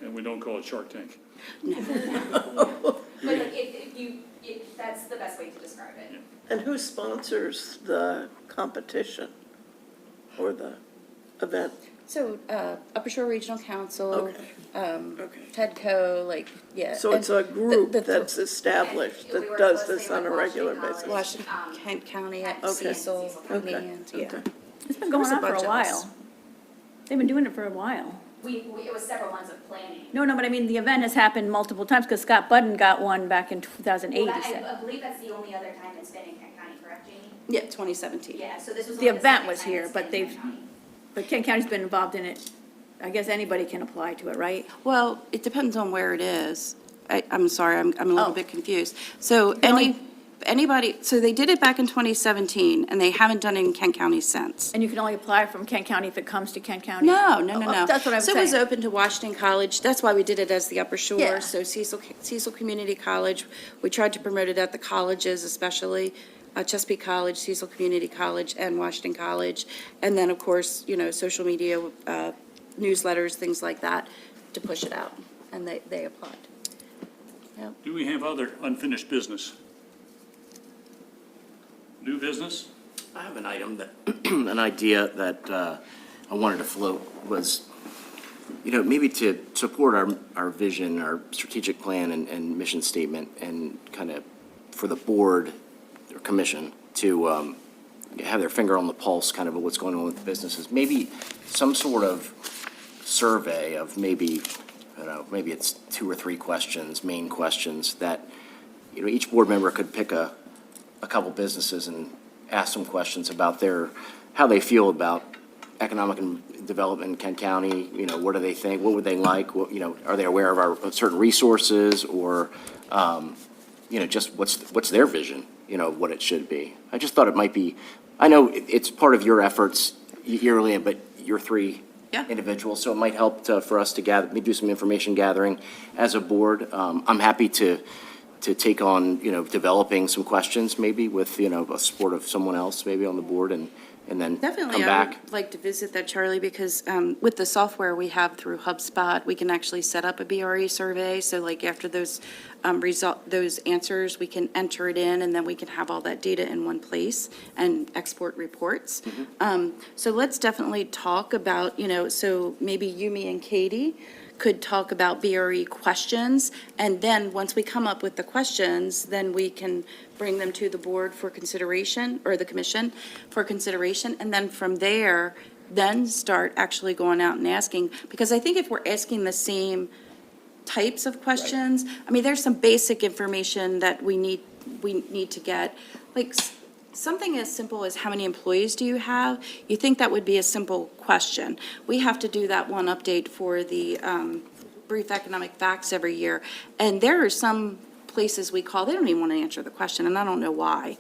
And we don't call it Shark Tank. But like, that's the best way to describe it. And who sponsors the competition or the event? So, Upper Shore Regional Council, Okay. Okay. TEDCO, like, yeah. So it's a and group the- that's established And we that work does closely this on a with regular Washington basis? College. Kent County, Okay. Cecil, Okay, and, yeah. okay. It's been going There's a on for bunch a of us. while. They've been doing it for a while. It was several months of planning. No, but I mean, the event has happened multiple times, because Scott Budden got one back in 2008, Well, he said. I believe that's the only other time it's been in Kent County, correct, Jamie? Yeah, 2017. Yeah, so this was The only event second was time here, it's but been in they've- Kent County. But Kent County's been involved in it. I guess anybody can apply to it, right? Well, it depends on where it is. I'm sorry, I'm a Oh. little bit confused. So anybody, so they did it back in 2017, and they haven't done it in Kent County since. And you can only apply from Kent County if it comes to Kent County? No. Oh, that's what I'm So it was saying. open to Washington College. That's why we did it as the Upper Shore. Yeah. So Cecil Community College, we tried to promote it at the colleges especially, Chesapeake College, Cecil Community College, and Washington College. And then, of course, social media, newsletters, things like that, to push it out. And they applied. Yep. Do we have other unfinished business? New business? I have an item that, an idea that I wanted to float was, maybe to support our vision, our strategic plan and mission statement, and kind of for the board or commission to have their finger on the pulse kind of what's going on with businesses. Maybe some sort of survey of maybe, I don't know, maybe it's 2 or 3 questions, main questions that, each board member could pick a couple businesses and ask them questions about how they feel about economic and development in Kent County. What do they think? What would they like? Are they aware of our certain resources, or, just what's their vision, what it should be? I just thought it might be, I know it's part of your efforts yearly, but you're 3 individuals, so it might help for us to maybe do some information gathering as a board. I'm happy to take on, developing some questions maybe with, a support of someone else maybe on the board, and then Definitely, come I back. would like to visit that, Charlie, because with the software we have through HubSpot, we can actually set up a BRE survey. So like after those those answers, we can enter it in, and then we can have all that data in one place and export reports. So let's definitely talk about, so maybe you, me, and Katie could talk about BRE questions, and then once we come up with the questions, then we can bring them to the board for consideration, or the commission for consideration, and then from there, then start actually going out and asking, because I think if we're asking the same types of questions, I mean, there's some basic information that we need to get, like something as simple as how many employees do you have? You think that would be a simple question. We have to do that one update for the brief economic facts every year. And there are some places we call, they don't even want to answer the question, and I don't know why.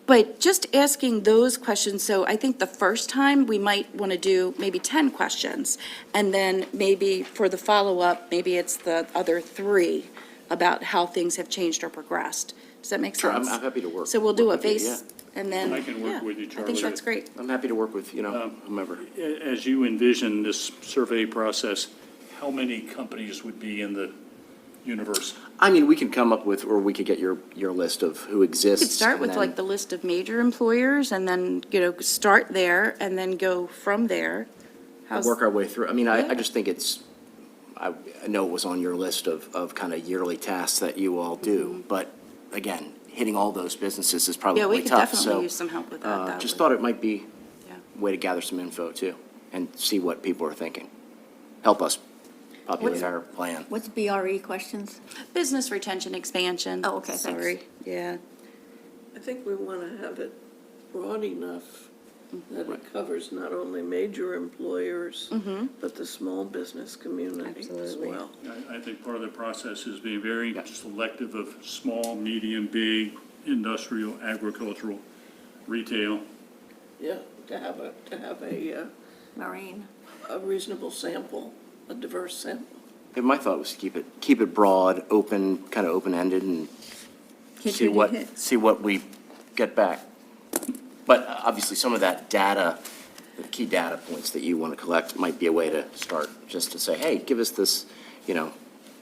But just asking those questions, so I think the first time we might want to do maybe 10 questions. And then maybe for the follow-up, maybe it's the other 3 about how things have changed or progressed. Does that make Sure, sense? I'm happy to work. So we'll do a work with you, base, and then, I can work yeah, with you, I Charlie. think that's great. I'm happy to work with, whomever. As you envision this survey process, how many companies would be in the universe? I mean, we could come up with, or we could get your list of who exists. We could start with and like then- the list of major employers, and then, start there, and then go from there. How's- work our way through. I mean, Yeah. I just think I know it was on your list of kind of yearly tasks that you all do, but again, hitting all those businesses is Yeah, probably we could tough, definitely so. use some help with that. That Just would- thought it might be Yeah. a way to gather some info too, and see what people are thinking. Help us populate our plan. What's BRE questions? Business retention expansion. Oh, okay, thanks. Sorry, yeah. I think we want to have it broad enough that it covers not only major employers, but the small business community as Absolutely. well. I think part of the process is being very selective of small, medium, big, industrial, agricultural, retail. Yeah, to have Marine. a reasonable sample, a diverse sample. Yeah, my thought was to keep it broad, open, kind of open-ended, and Hit see you, what, hit. see what we get back. But obviously, some of that data, the key data points that you want to collect might be a way to start just to say, hey, give us this,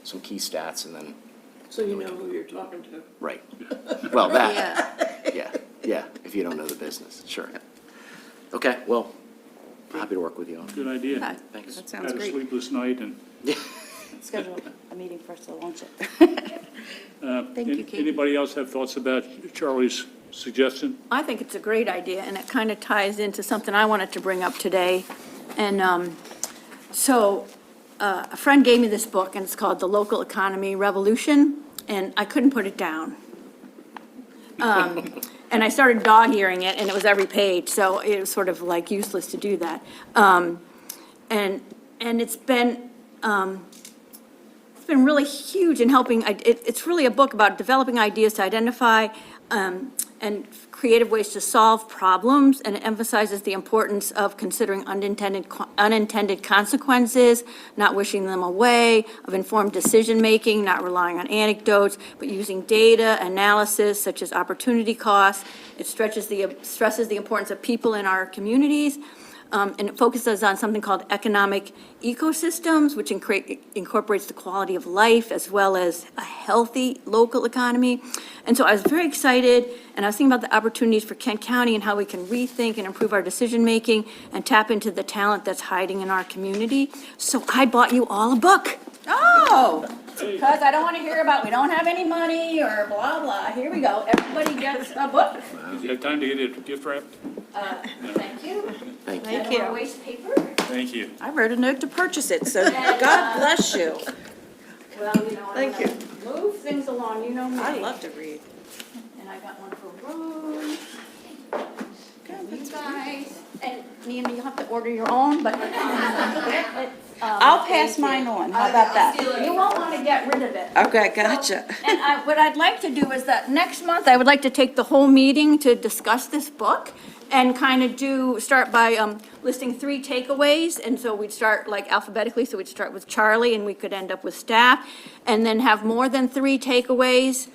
some key stats, and then, So you know who you're talking to. right. Well, that, yeah, if you don't know the business, sure. Okay, well, happy to work with you on it. Good idea. Okay, Thanks. that sounds Had a great. sleepless night and. Schedule a meeting for us to launch it. Thank you, Katie. Anybody else have thoughts about Charlie's suggestion? I think it's a great idea, and it kind of ties into something I wanted to bring up today. And a friend gave me this book, and it's called The Local Economy Revolution, and I couldn't put it down. And I started dog-earing it, and it was every page, so it was sort of like useless to do that. And it's been really huge in helping, it's really a book about developing ideas to identify and creative ways to solve problems, and it emphasizes the importance of considering unintended consequences, not wishing them away, of informed decision-making, not relying on anecdotes, but using data, analysis, such as opportunity costs. It stresses the importance of people in our communities, and it focuses on something called economic ecosystems, which incorporates the quality of life as well as a healthy local economy. And so I was very excited, and I was thinking about the opportunities for Kent County and how we can rethink and improve our decision-making and tap into the talent that's hiding in our community. So I bought you all a book. Oh, because I don't want to hear about we don't have any money or blah, blah. Here we go. Everybody gets a book. Do you have time to get it gift wrapped? Thank you. Thank you. I don't want to waste paper. Thank you. I wrote a note to purchase it, so God bless you. Well, I Thank you. move things along, you know me. I love to read. And I got one for Rose. You guys. And Nina, you'll have to order your own, but. I'll pass mine on. How about that? You won't want to get rid of it. Okay, gotcha. And what I'd like to do is that next month, I would like to take the whole meeting to discuss this book and kind of start by listing 3 takeaways. And so we'd start like alphabetically, so we'd start with Charlie and we could end up with staff. And then have more than 3 takeaways,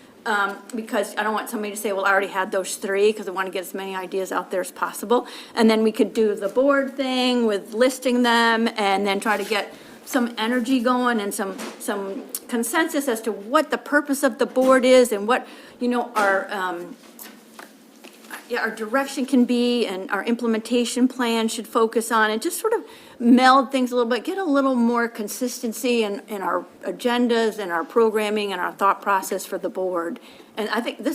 because I don't want somebody to say, well, I already had those 3, because I want to get as many ideas out there as possible. And then we could do the board thing with listing them and then try to get some energy going and some consensus as to what the purpose of the board is and what, our direction can be and our implementation plan should focus on, and just sort of meld things a little bit, get a little more consistency in our agendas and our programming and our thought process for the board. And I think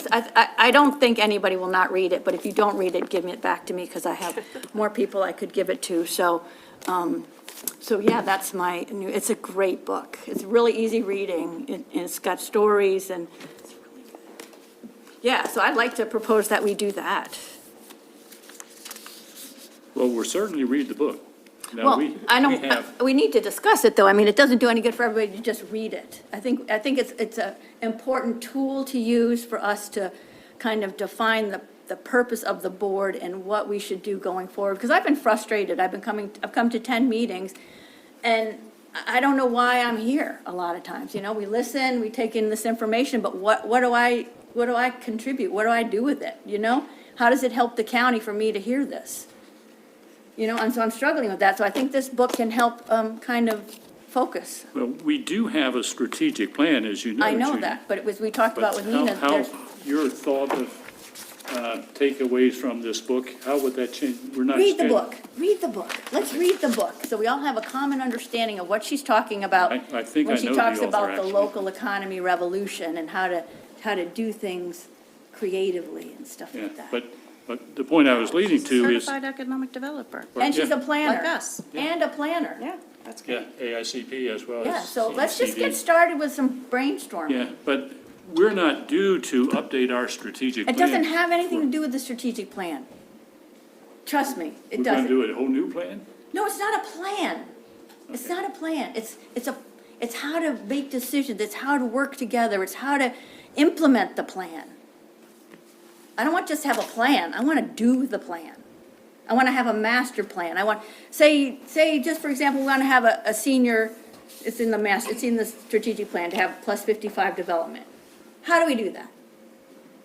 I don't think anybody will not read it, but if you don't read it, give it back to me, because I have more people I could give it to. So yeah, that's it's a great book. It's really easy reading, and it's got stories, and it's really good. Yeah, so I'd like to propose that we do that. Well, we'll certainly read the book. Now, Well, we have, we need to discuss it, though. I mean, it doesn't do any good for everybody to just read it. I think it's an important tool to use for us to kind of define the purpose of the board and what we should do going forward. Because I've been frustrated. I've come to 10 meetings, and I don't know why I'm here a lot of times. We listen, we take in this information, but what do I contribute? What do I do with it? How does it help the county for me to hear this? And so I'm struggling with that. So I think this book can help kind of focus. well, we do have a strategic plan, as you know. I know Judy. that, but it was, we talked about with But Nina. how your thought of takeaways from this book, how would that change? We're not. Read the book. Let's read the book, so we all have a common understanding of what she's talking about. I think I when she know the talks author, about the actually. local economy revolution and how to do things creatively and stuff Yeah, like that. but the point I was leading to is, Certified economic developer. And she's a yeah. planner. Like us. And a planner. Yeah, that's yeah, good. AICP as well as. Yeah, so let's just get CCD. started with some brainstorming. Yeah, but we're not due to update our strategic plan. It doesn't have anything to do with the strategic plan. Trust me, it We're gonna doesn't. do a whole new plan? No, it's not a plan. It's not a plan. It's how to make decisions. It's how to work together. It's how to implement the plan. I don't want just to have a plan. I want to do the plan. I want to have a master plan. I want, say just for example, we want to have a senior, it's in the strategic plan to have plus 55 development. How do we do that?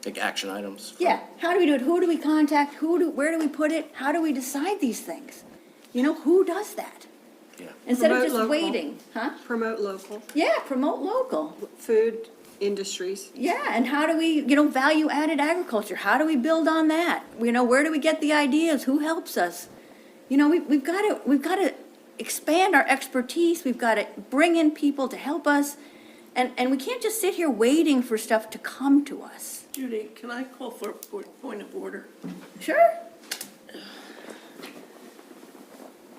Like action items? Yeah, how do we do it? Who do we contact? Where do we put it? How do we decide these things? Who does that? Yeah. Instead of Promote just local. waiting, huh? Promote local, Yeah, promote local. food industries. Yeah, and how do we, value-added agriculture, how do we build on that? Where do we get the ideas? Who helps us? We've got to expand our expertise, we've got to bring in people to help us, and we can't just sit here waiting for stuff to come to us. Judy, can I call for a point of order? Sure.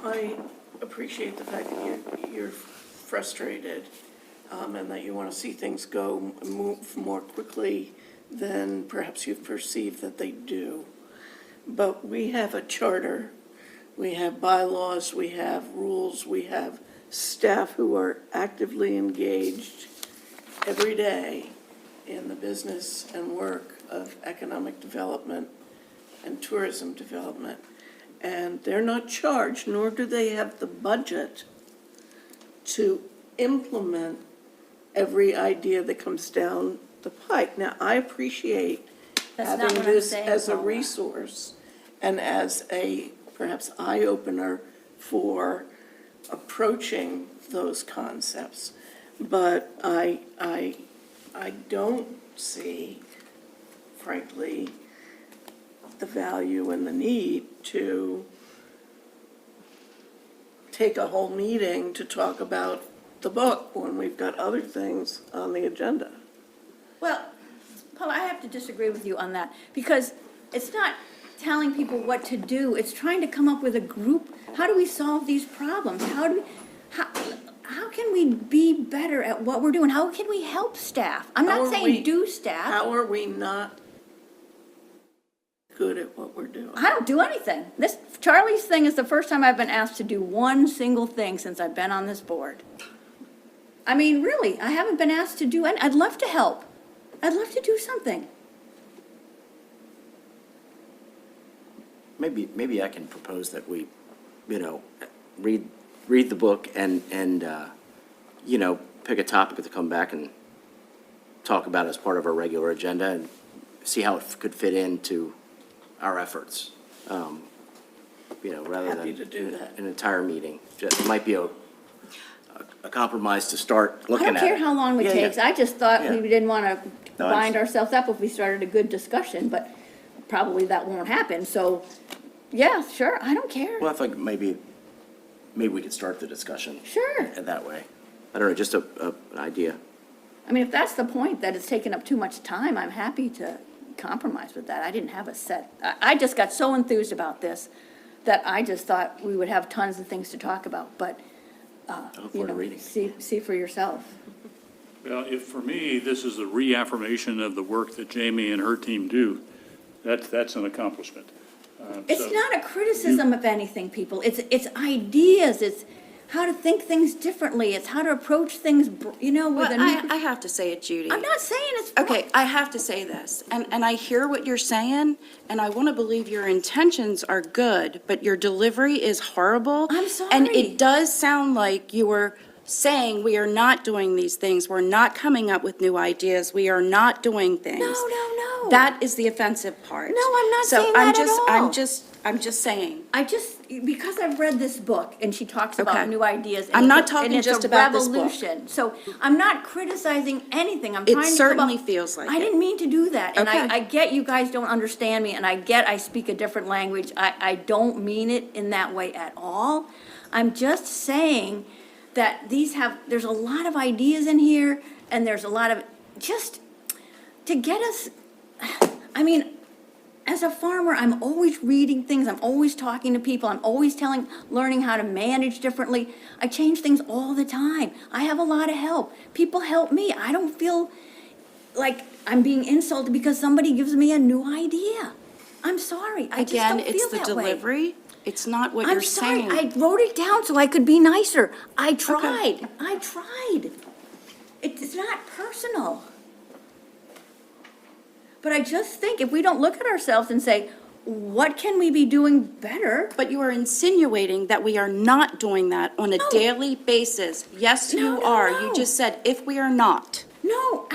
I appreciate the fact that you're frustrated, and that you want to see things move more quickly than perhaps you've perceived that they do. But we have a charter, we have bylaws, we have rules, we have staff who are actively engaged every day in the business and work of economic development and tourism development. And they're not charged, nor do they have the budget to implement every idea that comes down the pike. Now, I appreciate That's not having what I'm this saying, as a Paula. resource and as a perhaps eye-opener for approaching those concepts. But I don't see, frankly, the value and the need to take a whole meeting to talk about the book when we've got other things on the agenda. Well, Paula, I have to disagree with you on that, because it's not telling people what to do, it's trying to come up with a group. How do we solve these problems? How can we be better at what we're doing? How can we help staff? I'm How not are saying we- do staff. How are we not good at what we're doing? I don't do anything. Charlie's thing is the first time I've been asked to do one single thing since I've been on this board. I mean, really, I haven't been asked to do any. I'd love to help. I'd love to do something. Maybe I can propose that we, read the book and pick a topic to come back and talk about as part of our regular agenda and see how it could fit into our efforts, rather Happy to do than that. an entire meeting. It might be a compromise to start looking I at it. don't care how long it Yeah, takes. yeah. I just thought Yeah. we didn't want to No, I bind understand. ourselves up if we started a good discussion, but probably that won't happen. So, yeah, sure, I don't care. Well, I think maybe we could start the discussion. Sure. In that way. I don't know, just an idea. I mean, if that's the point, that it's taken up too much time, I'm happy to compromise with that. I didn't have a set. I just got so enthused about this that I just thought we would have tons of things to talk about, but, I look forward to reading. see for yourself. Well, for me, this is a reaffirmation of the work that Jamie and her team do. That's an accomplishment. It's So- not a criticism of anything, people. It's ideas. It's how to think things differently. It's how to approach things, with Well, a new. I have to say it, Judy. I'm not saying it's. Okay, I have to say this, and I hear what you're saying, and I want to believe your intentions are good, but your delivery is horrible. I'm And sorry. it does sound like you were saying, we are not doing these things, we're not coming up with new ideas, we are not doing things. No. That is the offensive part. No, I'm not saying So that at all. I'm just saying. Because I've read this book and she talks about Okay. new ideas. and I'm it's not a- talking and it's just a about this book. revolution. So I'm not criticizing anything. I'm It trying to come certainly up- feels like I it. didn't mean to do that. And Okay. I get you guys don't understand me and I speak a different language. I don't mean it in that way at all. I'm just saying that there's a lot of ideas in here and there's a lot of, just to get us, I mean, as a farmer, I'm always reading things, I'm always talking to people, I'm always learning how to manage differently. I change things all the time. I have a lot of help. People help me. I don't feel like I'm being insulted because somebody gives me a new idea. I'm sorry, I just Again, don't feel it's the that way. delivery, it's not what I'm you're sorry, saying. I wrote it down so I could be nicer. I tried. It's not personal. But I just think if we don't look at ourselves and say, what can we be doing better? But you are insinuating that we are not doing that on a daily basis. Yes, No, you no, are. no. You just said, if we are not. No.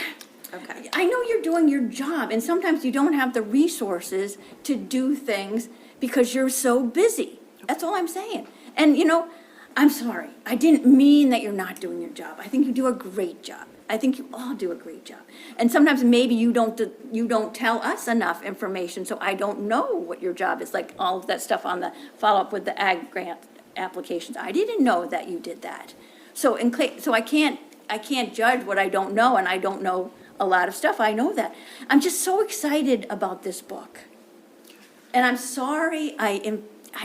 Okay. I know you're doing your job, and sometimes you don't have the resources to do things because you're so busy. That's all I'm saying. And, I'm sorry, I didn't mean that you're not doing your job. I think you do a great job. I think you all do a great job. And sometimes maybe you don't tell us enough information, so I don't know what your job is, like all of that stuff on the follow-up with the ag grant applications. I didn't know that you did that. So I can't judge what I don't know, and I don't know a lot of stuff. I know that. I'm just so excited about this book. And I'm sorry, I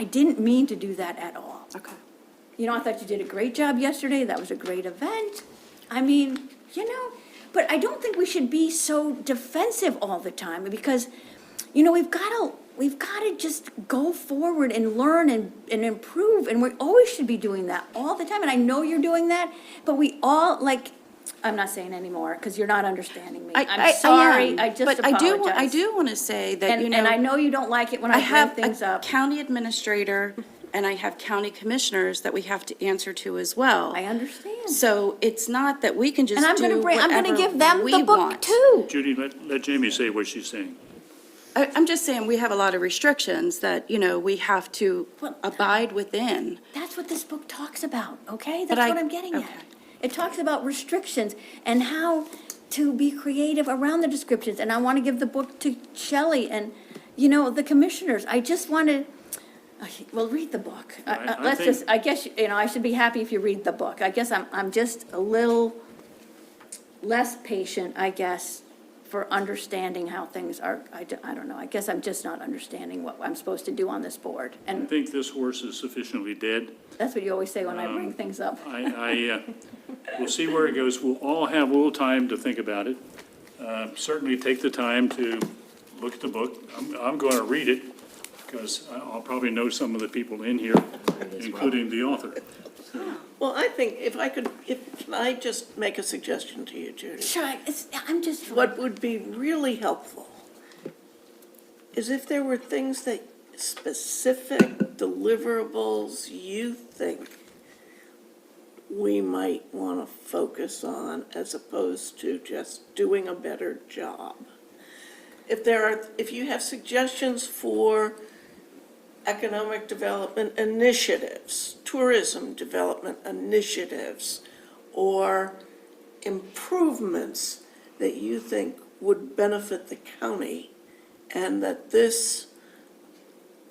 didn't mean to do that at all. Okay. You know, I thought you did a great job yesterday. That was a great event. I mean, you know, but I don't think we should be so defensive all the time because, you know, we've got to just go forward and learn and improve. And we always should be doing that all the time. And I know you're doing that, but we all, like, I'm not saying anymore because you're not understanding me. I'm sorry. I just But apologize. I do want to say that, And I know you don't like it when I I bring have things a up. county administrator and I have county commissioners that we have to answer to as well. I understand. So it's not that we can just And I'm do going to give them whatever we the book want. too. Judy, let Jamie say what she's saying. I'm just saying, we have a lot of restrictions that, you know, we have to Well, abide within. That's what this book talks about, okay? But That's what I'm getting at. okay. It talks about restrictions and how to be creative around the descriptions. And I want to give the book to Shelley and, you know, the commissioners. I just want to, well, read the book. I guess, you know, I should be happy if you read the book. I guess I'm just a little less patient, I guess, for understanding how things are. I don't know. I guess I'm just not understanding what I'm supposed to do on this board. I And think this horse is sufficiently dead. that's what you always say when I bring things up. We'll see where it goes. We'll all have a little time to think about it. Certainly take the time to look at the book. I'm going to read it because I'll probably know some of the people in here, including the author. Well, I think can I just make a suggestion to you, Judy? Sure, I'm just. What would be really helpful is if there were things that specific deliverables you think we might want to focus on as opposed to just doing a better job. If you have suggestions for economic development initiatives, tourism development initiatives, or improvements that you think would benefit the county and that this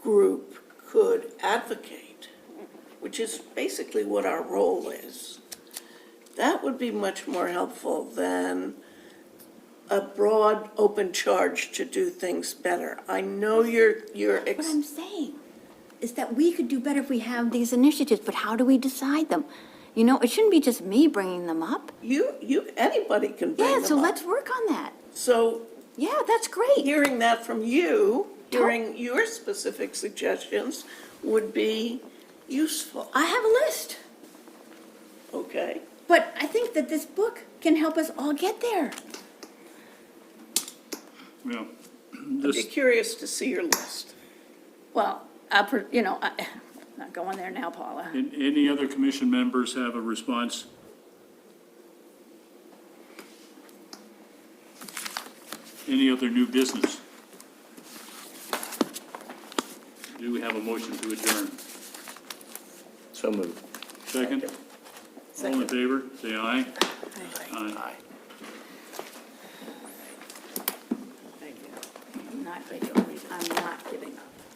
group could advocate, which is basically what our role is, that would be much more helpful than a broad, open charge to do things better. I know What I'm saying is that we could do better if we have these initiatives, but how do we decide them? You know, it shouldn't be just me bringing them up. anybody can bring them Yeah, so up. let's work on that. So Yeah, that's great. hearing that from you, hearing your specific suggestions would be useful, I have a list, okay? but I think that this book can help us all get there. Well, I'd be this, curious to see your list. Well, you know, I'm not going there now, Paula. any other commission members have a response? Any other new business? Do we have a motion to adjourn? So moved. Second? All in favor, say aye. Aye. I'm not giving up.